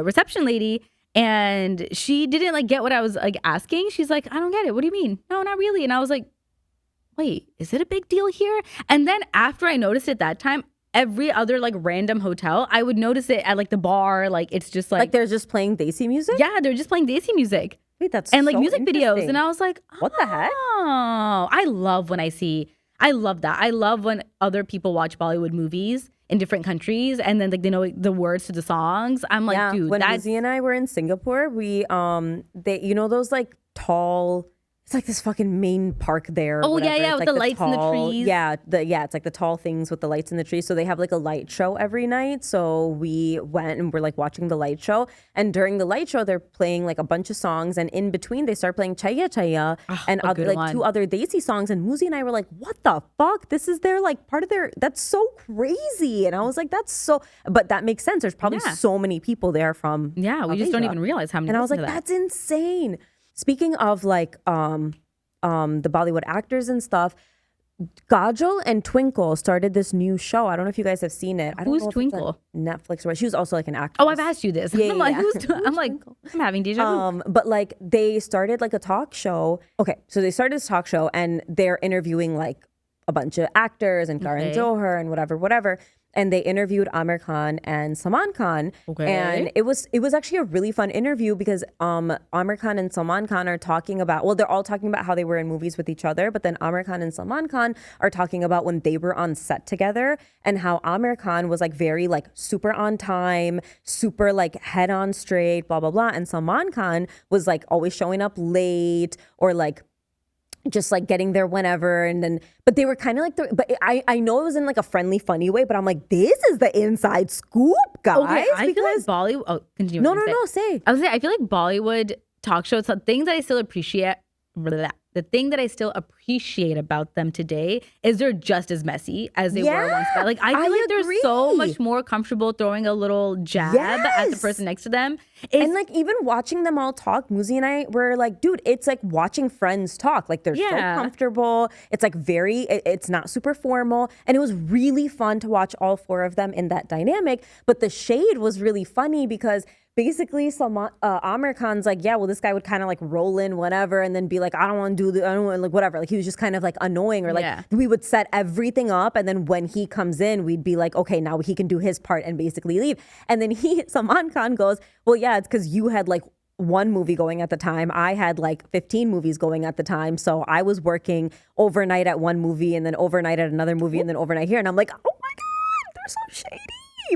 reception lady, and she didn't like get what I was like asking. She's like, I don't get it. What do you mean? No, not really. And I was like, wait, is it a big deal here? And then after I noticed it that time, every other like random hotel, I would notice it at like the bar. Like it's just Like they're just playing Desi music? yeah, they're just playing Desi music. Wait, that's and like so music videos. interesting. And I was like, What the heck? Oh, I love that. I love when other people watch Bollywood movies in different countries and then like they know the words to the songs. I'm like, dude, when that's Lizzie and I were in Singapore, we they those like tall, it's like this fucking main park there. Oh, whatever. yeah, It's with like the lights and the tall, trees. Yeah, it's like the tall things with the lights in the trees. So they have like a light show every night. So we went and we're like watching the light show. And during the light show, they're playing like a bunch of songs. And in between, they start playing Chaya Chaya and like one. 2 other Desi songs. And Muzi and I were like, what the fuck? This is their like part of their, that's so crazy. And I was like, that's so, but that makes sense. There's probably so many people there from we South just don't Asia. even realize how many. And I was like, listen to that. that's insane. Speaking of like the Bollywood actors and stuff, Kajol and Twinkle started this new show. I don't know if you guys have seen it. I don't Who's know if it's on Twinkle? Netflix or she was also like an actress. Oh, I've asked you this. Yeah, I'm like, yeah. I'm like, I'm having deja vu. But like they started like a talk show. Okay, so they started this talk show and they're interviewing like a bunch of actors and Karan Johar and whatever. And they interviewed Amir Khan and Salman Khan. Okay. And it was actually a really fun interview because Amir Khan and Salman Khan are talking about, well, they're all talking about how they were in movies with each other, but then Amir Khan and Salman Khan are talking about when they were on set together and how Amir Khan was like very like super on time, super like head on straight, blah, blah, blah. And Salman Khan was like always showing up late or like just like getting there whenever. And then, but they were kind of like, but I know it was in like a friendly, funny way, but I'm like, this is the inside scoop, guys. Okay, I feel like Bollywood. Oh, continue. No, say. I was saying, I feel like Bollywood talk shows, the thing that I still appreciate, the thing that I still appreciate about them today is they're just as messy as they were once. Like I feel like they're so much more comfortable throwing a little jab at the person next to them. And like even watching them all talk, Muzi and I were like, dude, it's like watching friends talk. Like they're so comfortable. It's like it's not super formal. And it was really fun to watch all 4 of them in that dynamic. But the shade was really funny because basically Amir Khan's like, yeah, well, this guy would kind of like roll in whatever and then be like, I don't want to do I don't want like whatever. Like he was just kind of like annoying or like we would set everything up. And then when he comes in, we'd be like, okay, now he can do his part and basically leave. And then Salman Khan goes, well, yeah, it's because you had like 1 movie going at the time. I had like 15 movies going at the time. So I was working overnight at 1 movie and then overnight at another movie and then overnight here. And I'm like, oh my God, they're so shady.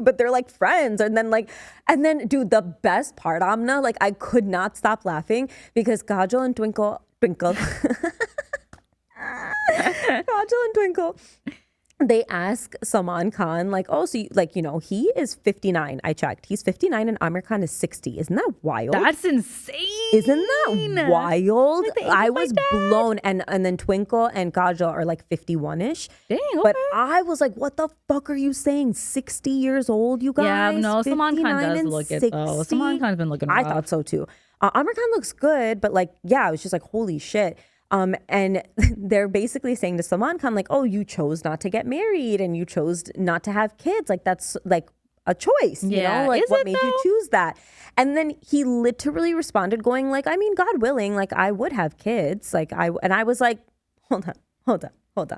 But they're like friends. And then dude, the best part, Amna, like I could not stop laughing because Kajol and Twinkle Kajol and Twinkle, they ask Salman Khan like, oh, so he is 59. I checked. He's 59 and Amir Khan is 60. Isn't that wild? That's insane. Isn't that wild? Like I was blown. And then Twinkle and Kajol are like 51-ish. Dang, okay. But I was like, what the fuck are you saying? 60 years old, you guys? Yeah, no, Salman Khan does and look it 60? though. Salman Khan's been looking rough. I thought so too. Amir Khan looks good, but like, yeah, I was just like, holy shit. And they're basically saying to Salman Khan, like, oh, you chose not to get married and you chose not to have kids. Like, that's like a choice, you know? Like, what made you choose that? And then he literally responded going like, I mean, God willing, like, I would have kids. Like, I was like, hold on. Don't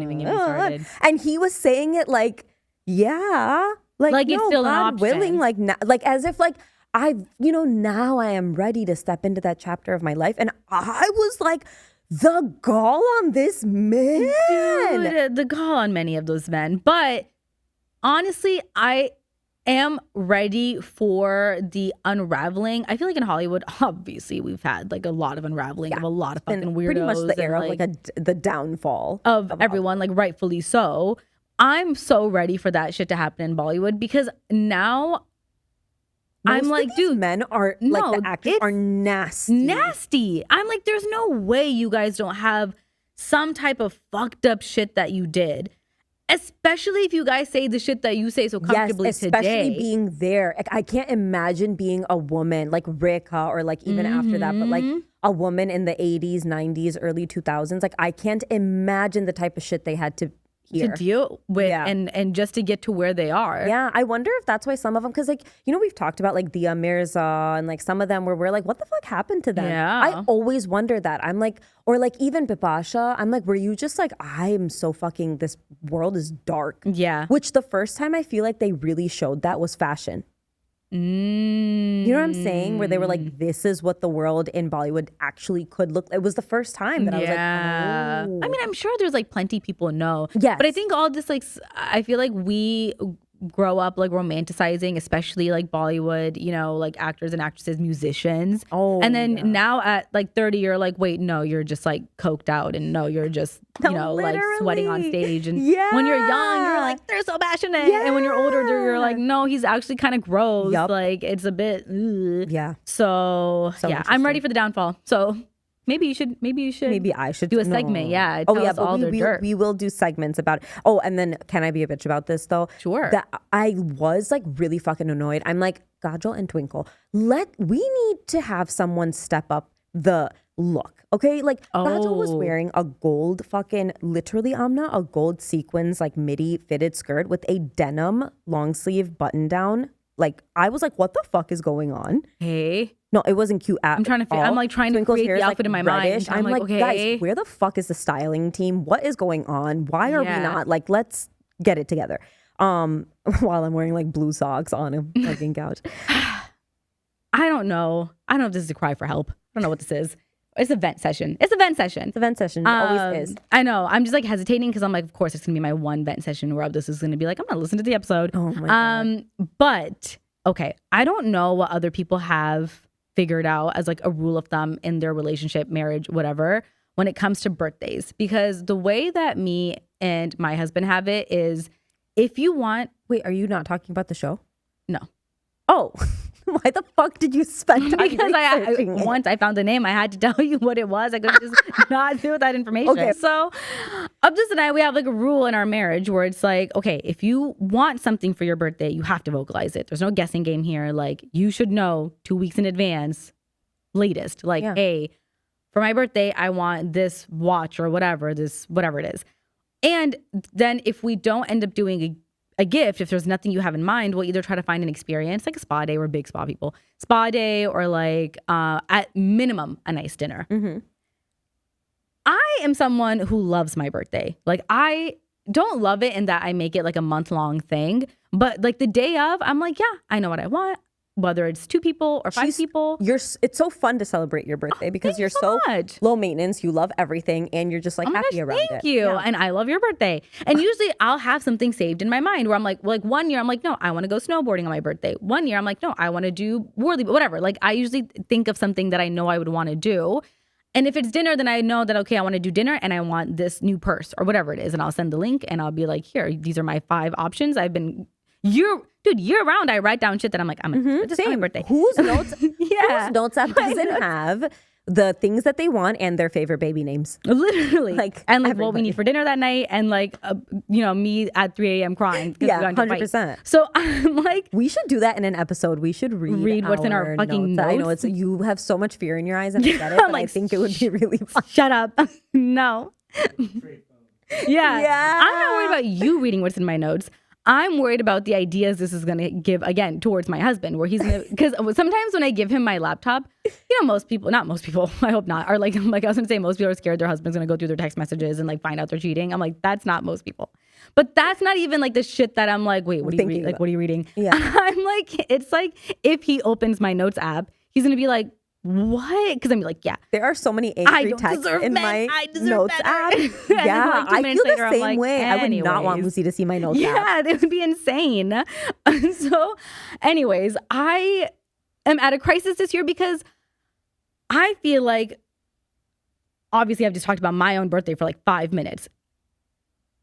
even get me started. And he was saying it like, yeah. Like it's no, still an God option. willing, like as if like, now I am ready to step into that chapter of my life. And I was like, the gall on this man. Dude, the gall on many of those men. But honestly, I am ready for the unraveling. I feel like in Hollywood, obviously, we've had like a lot of unraveling of a lot of fucking weirdos. Pretty much the era of like the downfall of everyone, like rightfully so. I'm so ready for that shit to happen in Bollywood because now I'm like, dude, men are like the actors are nasty. I'm like, there's no way you guys don't have some type of fucked up shit that you did. Especially if you guys say the shit that you say so comfortably today. Especially being there. Like, I can't imagine being a woman like Rekha or like even after that, but like a woman in the 80s, 90s, early 2000s. Like I can't imagine the type of shit they had to here. to deal with and just to get to where they are. Yeah, I wonder if that's why some of them, because like, you know, we've talked about like Dia Mirza and like some of them where we're like, what the fuck happened to them? Yeah. I always wonder that. I'm like, or like even Bipasha, I'm like, were you just like, I am so fucking, this world is dark. Yeah. Which the first time I feel like they really showed that was fashion. You know what I'm saying? Where they were like, this is what the world in Bollywood actually could look. It was the first time that I was like, oh. I mean, I'm sure there's like plenty people know. Yes. But I think all this, like, I feel like we grow up like romanticizing, especially like Bollywood, you know, like actors and actresses, musicians. Oh, and then now at like 30, you're like, wait, no, you're just like coked out, and no, you're just, you know, like sweating on stage. And when you're young, you're like, they're so passionate. And when you're older, you're like, no, he's actually kind of gross. Like it's a bit, ugh. So yeah, I'm ready for the downfall. So maybe you should. Maybe I should do a segment. Yeah. Oh yeah, but we will do segments about it. Oh, and then can I be a bitch about this though? Sure. That I was like really fucking annoyed. I'm like, Kajol and Twinkle, we need to have someone step up the look. Okay, like Kajol was wearing a gold fucking, literally Amna, a gold sequins like midi fitted skirt with a denim long sleeve button down. Like I was like, what the fuck is going on? Hey. No, it wasn't cute at all. I'm like trying to create the outfit in my mind. I'm like, okay, guys, where the fuck is the styling team? What is going on? Why are we not like, let's get it together. While I'm wearing like blue socks on a fucking couch. I don't know if this is a cry for help. I don't know what this is. It's a vent session. It's a vent session. It always is. I know. I'm just like hesitating because I'm like, of course, it's gonna be my one vent session where this is gonna be like, I'm gonna listen to the episode. Oh my God. But okay, I don't know what other people have figured out as like a rule of thumb in their relationship, marriage, whatever, when it comes to birthdays. Because the way that me and my husband have it is, if you want... Wait, are you not talking about the show? No. Oh, why the fuck did you spend time Because once I found the name, I had to tell you what it was. I couldn't just not do that information. Okay. So Abdus and I, we have like a rule in our marriage where it's like, okay, if you want something for your birthday, you have to vocalize it. There's no guessing game here. Like you should know 2 weeks in advance, latest. Like, hey, for my birthday, I want this watch or whatever it is. And then if we don't end up doing a gift, if there's nothing you have in mind, we'll either try to find an experience, like a spa day. We're big spa people. Spa day, or like at minimum a nice dinner. Mm-hmm. I am someone who loves my birthday. Like I don't love it in that I make it like a month-long thing, but like the day of, I'm like, yeah, I know what I want. Whether it's 2 people or 5 people. It's so fun to celebrate your birthday because you're so low maintenance. You love everything and you're just like happy around it. Thank you. Yeah. And I love your birthday. And usually I'll have something saved in my mind where I'm like 1 year I'm like, no, I want to go snowboarding on my birthday. 1 year I'm like, no, I want to do Worley, but whatever. Like I usually think of something that I know I would want to do. And if it's dinner, then I know that, okay, I want to do dinner and I want this new purse or whatever it is. And I'll send the link and I'll be like, here, these are my 5 options. Year round, I write down shit that I'm like, I'm this is my birthday. Whose notes? Whose notes app doesn't have the things that they want and their favorite baby names? Literally, like what we need for dinner that night, and like me at 3 a.m. crying. Yeah, 100%. So I'm like, we should do that in an episode. We should read what's in our fucking notes. I know you have so much fear in your eyes, and I get it. But like, I think it would be really fun. Shut up. No. Yeah. I'm not worried about you reading what's in my notes. I'm worried about the ideas this is going to give, again, towards my husband, where he's going to, because sometimes when I give him my laptop, not most people, I hope not, are like I was going to say, most people are scared their husband's going to go through their text messages and like find out they're cheating. I'm like, that's not most people. But that's not even like the shit that I'm like, wait, what are you reading? Like, what are you reading? Yeah. I'm like, it's like, if he opens my notes app, he's going to be like, what? Because I'm like, yeah. There are so many angry texts in my notes app. Yeah, I feel the same way. I would not want Lucy to see my notes app. Yeah, they would be insane. So anyways, I am at a crisis this year because I feel like, obviously I've just talked about my own birthday for like 5 minutes.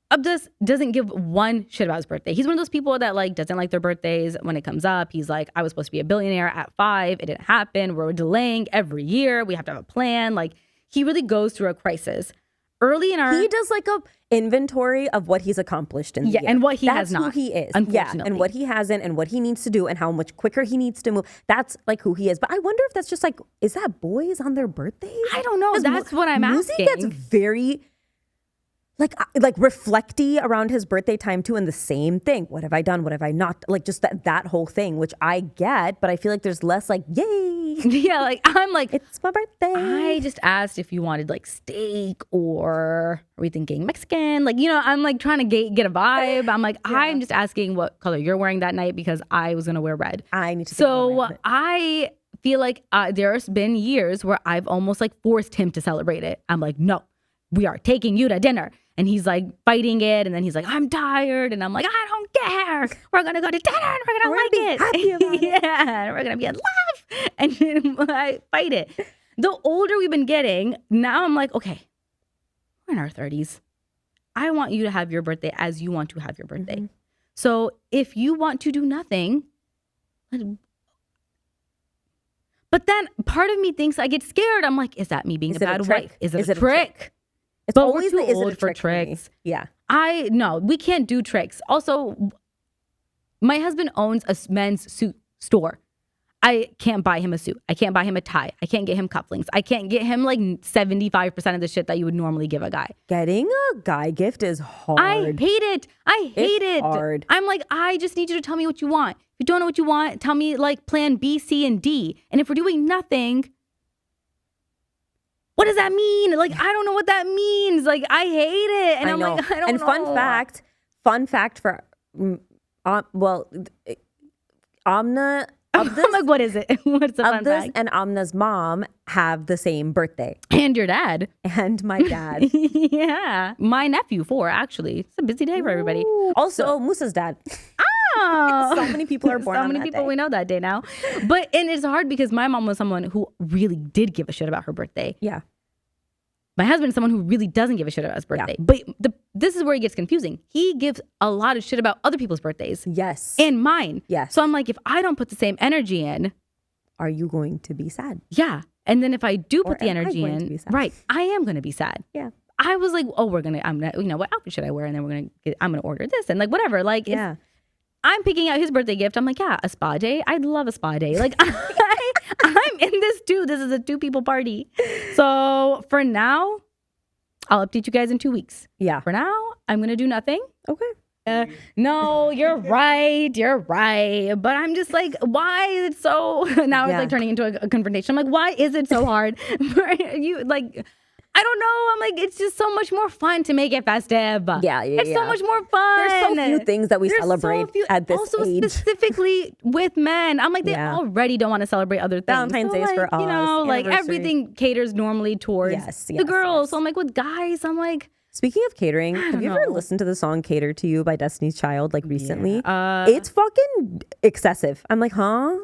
Abdus doesn't give one shit about his birthday. He's one of those people that like doesn't like their birthdays. When it comes up, he's like, I was supposed to be a billionaire at 5. It didn't happen. We're delaying every year. We have to have a plan. Like he really goes through a crisis. Early in our... He does like a inventory of what he's accomplished in the year. And what he has not. That's who he is. Unfortunately. Yeah, and what he hasn't and what he needs to do and how much quicker he needs to move. That's like who he is. But I wonder if that's just like, is that boys on their birthdays? I don't know. That's what I'm asking. Music gets very... like reflecty around his birthday time too, and the same thing. What have I done? What have I not? Like just that whole thing, which I get, but I feel like there's less like yay. Yeah, like I'm like, It's my birthday. I just asked if you wanted like steak or are we thinking Mexican? Like, I'm like trying to get a vibe. I'm like, I'm just asking what color you're wearing that night because I was gonna wear red. I need to. So I feel like there's been years where I've almost like forced him to celebrate it. I'm like, no, we are taking you to dinner. And he's like fighting it. And then he's like, I'm tired. And I'm like, I don't care. We're going to go to dinner and we're going to like it. Happy about it. Yeah. We're going to be in love. And then I fight it. The older we've been getting, now I'm like, okay, we're in our 30s. I want you to have your birthday as you want to have your birthday. Mm-hmm. So if you want to do nothing, but then part of me thinks I get scared. I'm like, is that me being a bad wife? Is it a trick? It's but always we're too is old it a for trick tricks. Yeah. No, we can't do tricks. Also, my husband owns a men's suit store. I can't buy him a suit. I can't buy him a tie. I can't get him cufflinks. I can't get him like 75% of the shit that you would normally give a guy. Getting a guy gift is hard. I hate it. It's hard. I'm like, I just need you to tell me what you want. If you don't know what you want, tell me like plan B, C, and D. And if we're doing nothing, what does that mean? Like, I don't know what that means. Like, I hate it. And I'm like, I don't know. And fun fact for, Amna. I'm like, what is it? What's the fun fact? And Amna's mom have the same birthday. And your dad. And my dad. Yeah. My nephew, 4, actually. It's a busy day for everybody. Also, Musa's dad. Oh. So many people are born on that day. So many people we know that day now. And it's hard because my mom was someone who really did give a shit about her birthday. Yeah. My husband is someone who really doesn't give a shit about his birthday. Yeah. But this is where it gets confusing. He gives a lot of shit about other people's birthdays. Yes. And mine. Yes. So I'm like, if I don't put the same energy in. Are you going to be sad? Yeah. And then if I do put the energy in. Right. I am going to be sad. Yeah. I was like, oh, what outfit should I wear? And then I'm going to order this and like whatever. Like, yeah. I'm picking out his birthday gift. I'm like, yeah, a spa day. I'd love a spa day. Like, I'm in this too. This is a 2-people party. So for now, I'll update you guys in 2 weeks. Yeah. For now, I'm going to do nothing. Okay. No, you're right. You're right. But I'm just like, why is it so? Now it's like turning into a confrontation. I'm like, why is it so hard for you? Like, I don't know. I'm like, it's just so much more fun to make it festive. Yeah. It's so much more fun. There's so few things that we celebrate at this also age. Specifically with men. I'm like, they already don't want to celebrate other things. Valentine's Day is for us. You know, like everything caters normally towards the girls. Yes. So I'm like, with guys, I'm like. Speaking of catering, have you ever listened to the song Cater to You by Destiny's Child like recently? It's fucking excessive. I'm like, huh?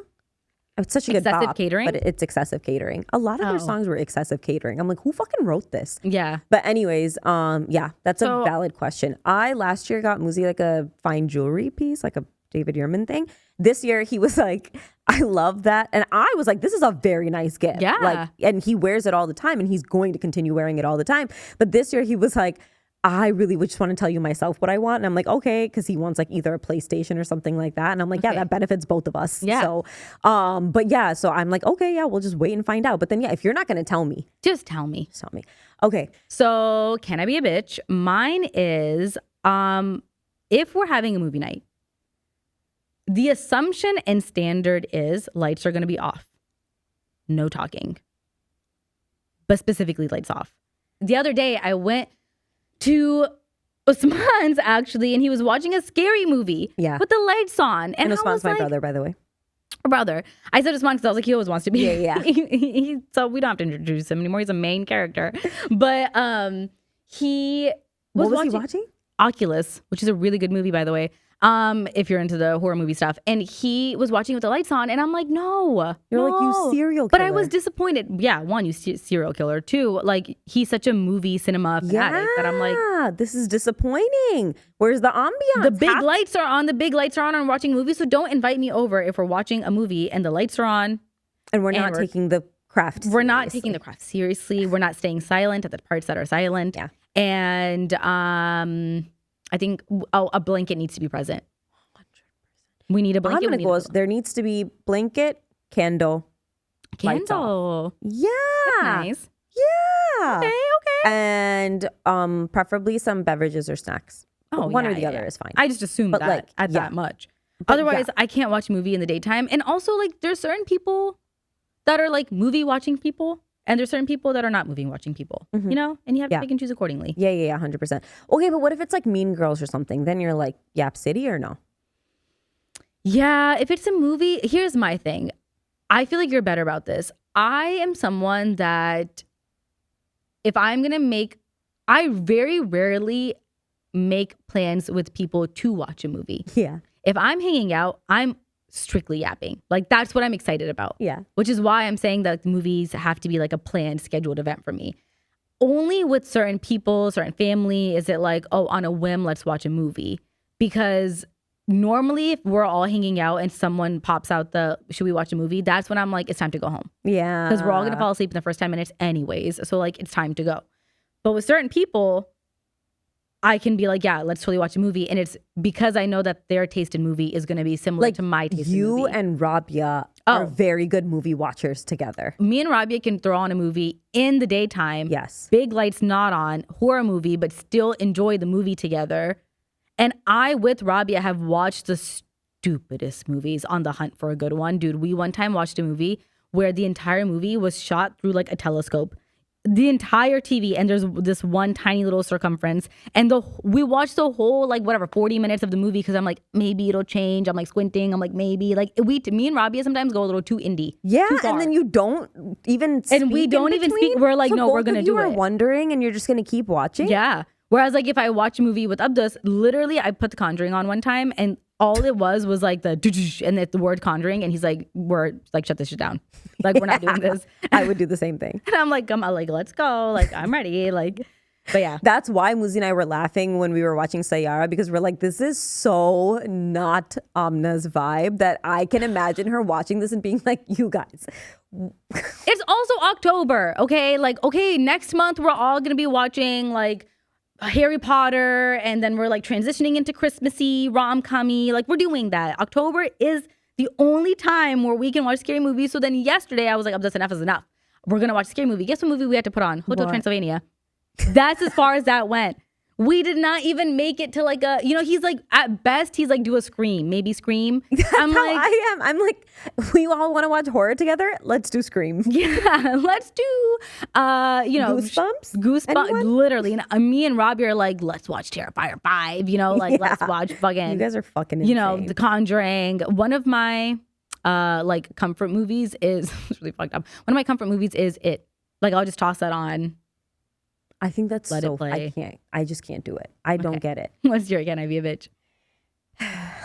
It's such a good bop, excessive catering, but it's excessive catering. A lot of their songs were excessive catering. I'm like, who fucking wrote this? Yeah. But anyways, that's a valid question. I last year got Muzi like a fine jewelry piece, like a David Yurman thing. This year he was like, I love that, and I was like, this is a very nice gift. Yeah. Like, and he wears it all the time, and he's going to continue wearing it all the time. But this year he was like, I really would just want to tell you myself what I want. And I'm like, okay, because he wants like either a PlayStation or something like that. And I'm like, yeah, that benefits both of us. Yeah. So, but yeah, so I'm like, okay, yeah, we'll just wait and find out. But then, yeah, if you're not going to tell me. Just tell me. Just tell me. Okay. So can I be a bitch? Mine is, if we're having a movie night, the assumption and standard is lights are going to be off. No talking. But specifically lights off. The other day I went to Usman's actually, and he was watching a scary movie with the lights on. And Usman's my brother, by the way. Brother. I said Usman because I was like, he always wants to be. Yeah. So we don't have to introduce him anymore. He's a main character. But he was what was he watching? Oculus, which is a really good movie, by the way. If you're into the horror movie stuff. And he was watching with the lights on, and I'm like, no. You're like, you serial killer. But I was disappointed. Yeah, one, you serial killer. Two, like, he's such a movie cinema fanatic that I'm like, this is disappointing. Where's the ambiance? The big lights are on. The big lights are on. I'm watching movies, so don't invite me over if we're watching a movie and the lights are on. And we're not taking the craft seriously. We're not taking the craft seriously. We're not staying silent at the parts that are silent. Yeah. And I think a blanket needs to be present. 100%. We need a blanket. I'm gonna go. There needs to be blanket, candle. Candle. Yeah. That's nice. Yeah. Okay. And preferably some beverages or snacks. Oh, one yeah, or the yeah, other yeah. is fine. I just assume But, that like, at yeah. that much. But, Otherwise, yeah. I can't watch a movie in the daytime. And also, like, there's certain people that are like movie watching people, and there's certain people that are not movie watching people. You know, and you have to pick and choose accordingly. Yeah, 100%. Okay, but what if it's like Mean Girls or something? Then you're like, Yap City or no? Yeah, if it's a movie, here's my thing. I feel like you're better about this. I am someone that if I'm going to I very rarely make plans with people to watch a movie. Yeah. If I'm hanging out, I'm strictly yapping. Like, that's what I'm excited about. Yeah. Which is why I'm saying that movies have to be like a planned, scheduled event for me. Only with certain people, certain family, is it like, oh, on a whim, let's watch a movie. Because normally if we're all hanging out and someone pops out should we watch a movie? That's when I'm like, it's time to go home. Yeah. Because we're all going to fall asleep in the first 10 minutes anyways. So like, it's time to go. But with certain people, I can be like, yeah, let's totally watch a movie. And it's because I know that their taste in movie is going to be similar to my taste in movie. You and Rabia are very good movie watchers together. Me and Rabia can throw on a movie in the daytime. Yes. Big lights not on, horror movie, but still enjoy the movie together. And I, with Rabia, have watched the stupidest movies on the hunt for a good one. Dude, we one time watched a movie where the entire movie was shot through like a telescope. The entire TV, and there's this one tiny little circumference, and we watched the whole 40 minutes of the movie because I'm like, maybe it'll change. I'm like squinting. I'm like, maybe me and Rabia sometimes go a little too indie. Yeah, too far. and then you don't even speak and we don't even speak. We're like, so no, we're gonna do it. You are wondering, and you're just gonna keep watching. Yeah. Whereas like if I watch a movie with Abdus, literally I put The Conjuring on one time, and all it was like the and the word Conjuring, and he's like, we're like, shut this shit down. Like, we're not doing this. I would do the same thing. And I'm like, come on, like, let's go. Like, I'm ready. Like, but yeah. That's why Muzi and I were laughing when we were watching Saiyaara, because we're like, this is so not Amna's vibe that I can imagine her watching this and being like, you guys. It's also October, okay? Like, okay, next month we're all going to be watching like Harry Potter, and then we're like transitioning into Christmassy, rom-commy. Like, we're doing that. October is the only time where we can watch scary movies. So then yesterday I was like, that's enough is enough. We're going to watch a scary movie. Guess what movie we had to put on? Hotel Transylvania. That's as far as that went. We did not even make it to like a, he's like, at best, he's like, do a Scream, maybe Scream. I'm like, I am. I'm like, we all want to watch horror together. Let's do Scream. Yeah, let's do, Goosebumps, Anyone? literally. And me and Robbie are like, let's watch Terrifier 5, let's watch fucking. You guys are fucking insane. The Conjuring. One of my, comfort movies is, it's really fucked up. One of my comfort movies is It. Like, I'll just toss that on. I think that's Let it play. I just can't do it. I don't get it. What's your Can I Be a Bitch?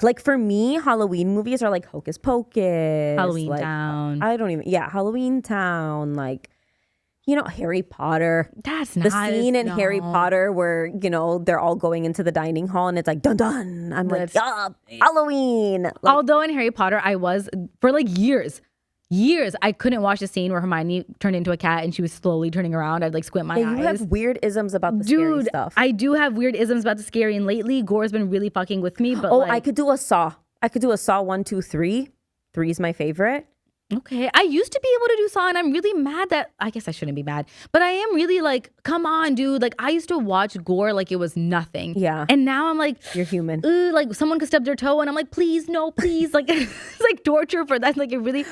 Like, for me, Halloween movies are like Hocus Pocus. Halloween Town. Halloween Town. Like, Harry Potter. That's the scene in Harry Potter where, they're all going into the dining hall and it's like, dun dun. I'm like, Halloween. Like, although in Harry Potter, I was, for like years, I couldn't watch the scene where Hermione turned into a cat and she was slowly turning around. I'd like squint my eyes. You have weird isms about the scary stuff. I do have weird isms about the scary, and lately Gore's been really fucking with me. But I could do a Saw. I could do a Saw 1, 2, 3. 3 is my favorite. Okay. I used to be able to do Saw, and I'm really mad that, I guess I shouldn't be mad, but I am really like, come on, dude. Like, I used to watch gore like it was nothing. Yeah. And now I'm like, you're human. Like someone could stub their toe, and I'm like, please, no, please. Like, it's like torture for that. Like, it really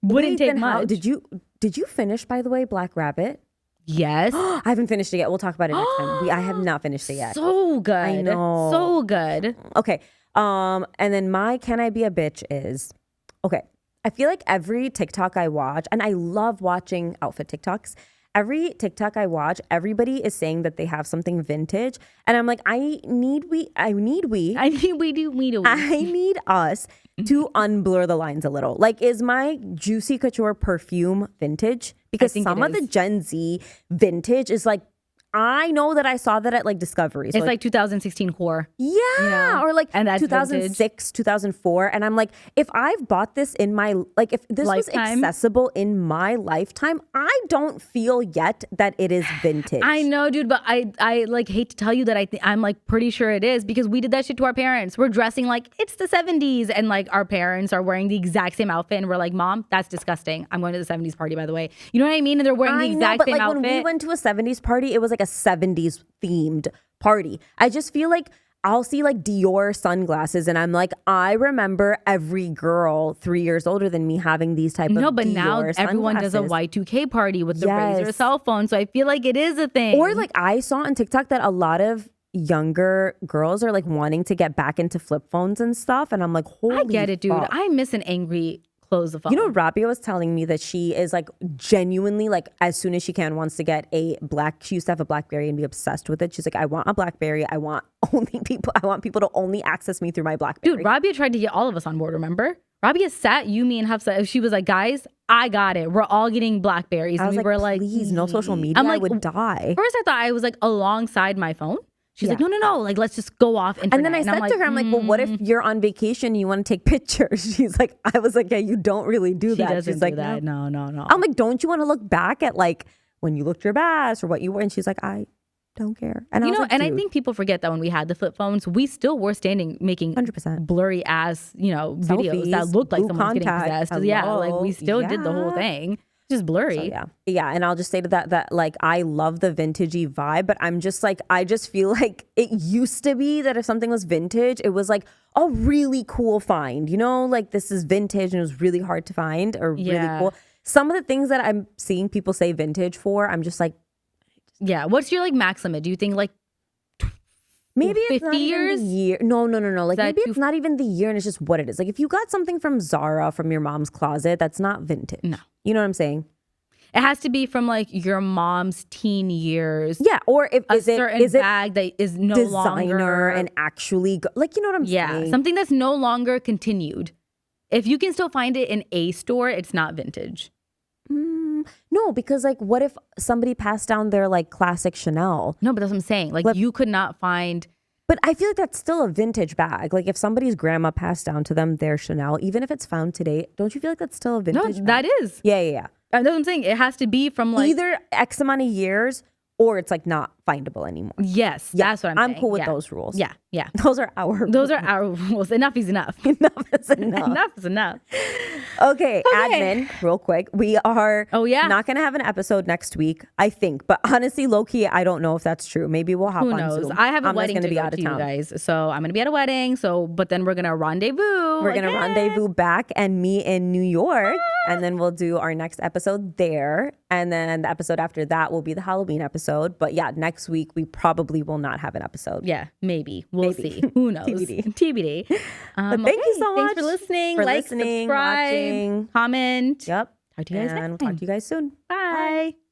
wouldn't take much. Did you finish, by the way, Black Rabbit? Yes. I haven't finished it yet. We'll talk about it next time. I have not finished it yet. So good. I know. So good. Okay. And then my Can I Be a Bitch is, okay, I feel like every TikTok I watch, and I love watching outfit TikToks, every TikTok I watch, everybody is saying that they have something vintage. And I'm like, I need us to unblur the lines a little. Like, is my Juicy Couture perfume vintage? Because some of the Gen Z vintage is like, I know that I saw that at like Discovery. So it's like 2016 core. Yeah. Or like and that's 2006, vintage. 2004. And I'm like, if I've bought this in my, like if this lifetime. was accessible in my lifetime, I don't feel yet that it is vintage. I know, dude, but I like hate to tell you that I'm like pretty sure it is, because we did that shit to our parents. We're dressing like it's the 70s, and like our parents are wearing the exact same outfit, and we're like, Mom, that's disgusting. I'm going to the 70s party, by the way. You know what I mean? And they're wearing the exact same outfit. When we went to a 70s party, it was like like a 70s themed party. I just feel like I'll see like Dior sunglasses and I'm like, I remember every girl 3 years older than me having these type of No, but Dior now everyone does a sunglasses. Y2K party with the Yes. Razr cell phone. So I feel like it is a thing. Or like I saw on TikTok that a lot of younger girls are like wanting to get back into flip phones and stuff. And I'm like, holy I get it, dude. fuck. I miss an angry close the phone. You know, Rabia was telling me that she is like genuinely like as soon as she can wants to get she used to have a BlackBerry and be obsessed with it. She's like, I want a BlackBerry. I want people to only access me through my BlackBerry. Dude, Rabia tried to get all of us on board, remember? Rabia sat you, me, and Hafsa. She was like, guys, I got it. We're all getting BlackBerries. I was and we were like, please, no social media. I'm I like, would die. First I thought I was like alongside my phone. She's like, no, like let's just go off internet. And then I said to her, I'm like, well, what if you're on vacation and you want to take pictures? She's like, I was like, yeah, you don't really do She that. doesn't She's do like, that. No. I'm like, don't you want to look back at like when you looked your best or what you were? And she's like, I don't care. And I was like, and I dude, think people forget that when we had the flip phones, we still were standing making 100%. blurry ass, videos Selfies, that looked like blue someone was getting contact. possessed. Yeah, like Hello. we still did the whole Yeah. thing. Just blurry. So, yeah. And I'll just say to that like I love the vintagey vibe, but I'm just like I just feel like it used to be that if something was vintage, it was like a really cool find. You know, like this is vintage and it was really hard to find or really cool. Some of the things that I'm seeing people say vintage for, I'm just like, yeah. What's your like max limit? Do you think like maybe it's 50 not years? even the year. No. Like that maybe it's not even the year and it's just what it is. Like if you got something from Zara from your mom's closet, that's not vintage. No. You know what I'm saying? It has to be from like your mom's teen years. Yeah. Or if A is certain it bag that is no designer longer and actually like you know what I'm saying? something that's no longer continued. If you can still find it in a store, it's not vintage. No, because like what if somebody passed down their like classic Chanel? No, but that's what I'm saying. Like you could not find. But I feel like that's still a vintage bag. Like if somebody's grandma passed down to them their Chanel, even if it's found today, don't you feel like that's still a No, vintage bag? that is. Yeah. That's what I'm saying. It has to be from like Either X amount of years or it's like not findable anymore. Yes, Yeah, that's what I'm saying. cool with Yeah. those rules. Yeah. Those are our Those are our rules. Enough is enough. enough is enough. Enough is enough. Okay, admin, real quick. We are not going to have an episode next week, I think. But honestly, low-key, I don't know if that's true. Maybe we'll hop Who on knows? Zoom. I have a Amna's wedding gonna to be go out of to, you town. guys. So I'm going to be at a wedding. But then we're going to rendezvous. We're going to rendezvous back and meet in New York. And then we'll do our next episode there. And then the episode after that will be the Halloween episode. But yeah, next week, we probably will not have an episode. Yeah, maybe. We'll see. Who knows? TBD. But thank you so much. Thanks for listening. For like, listening, subscribe, watching. comment. Yep. Talk to you guys And next we'll time. talk to you guys soon. Bye.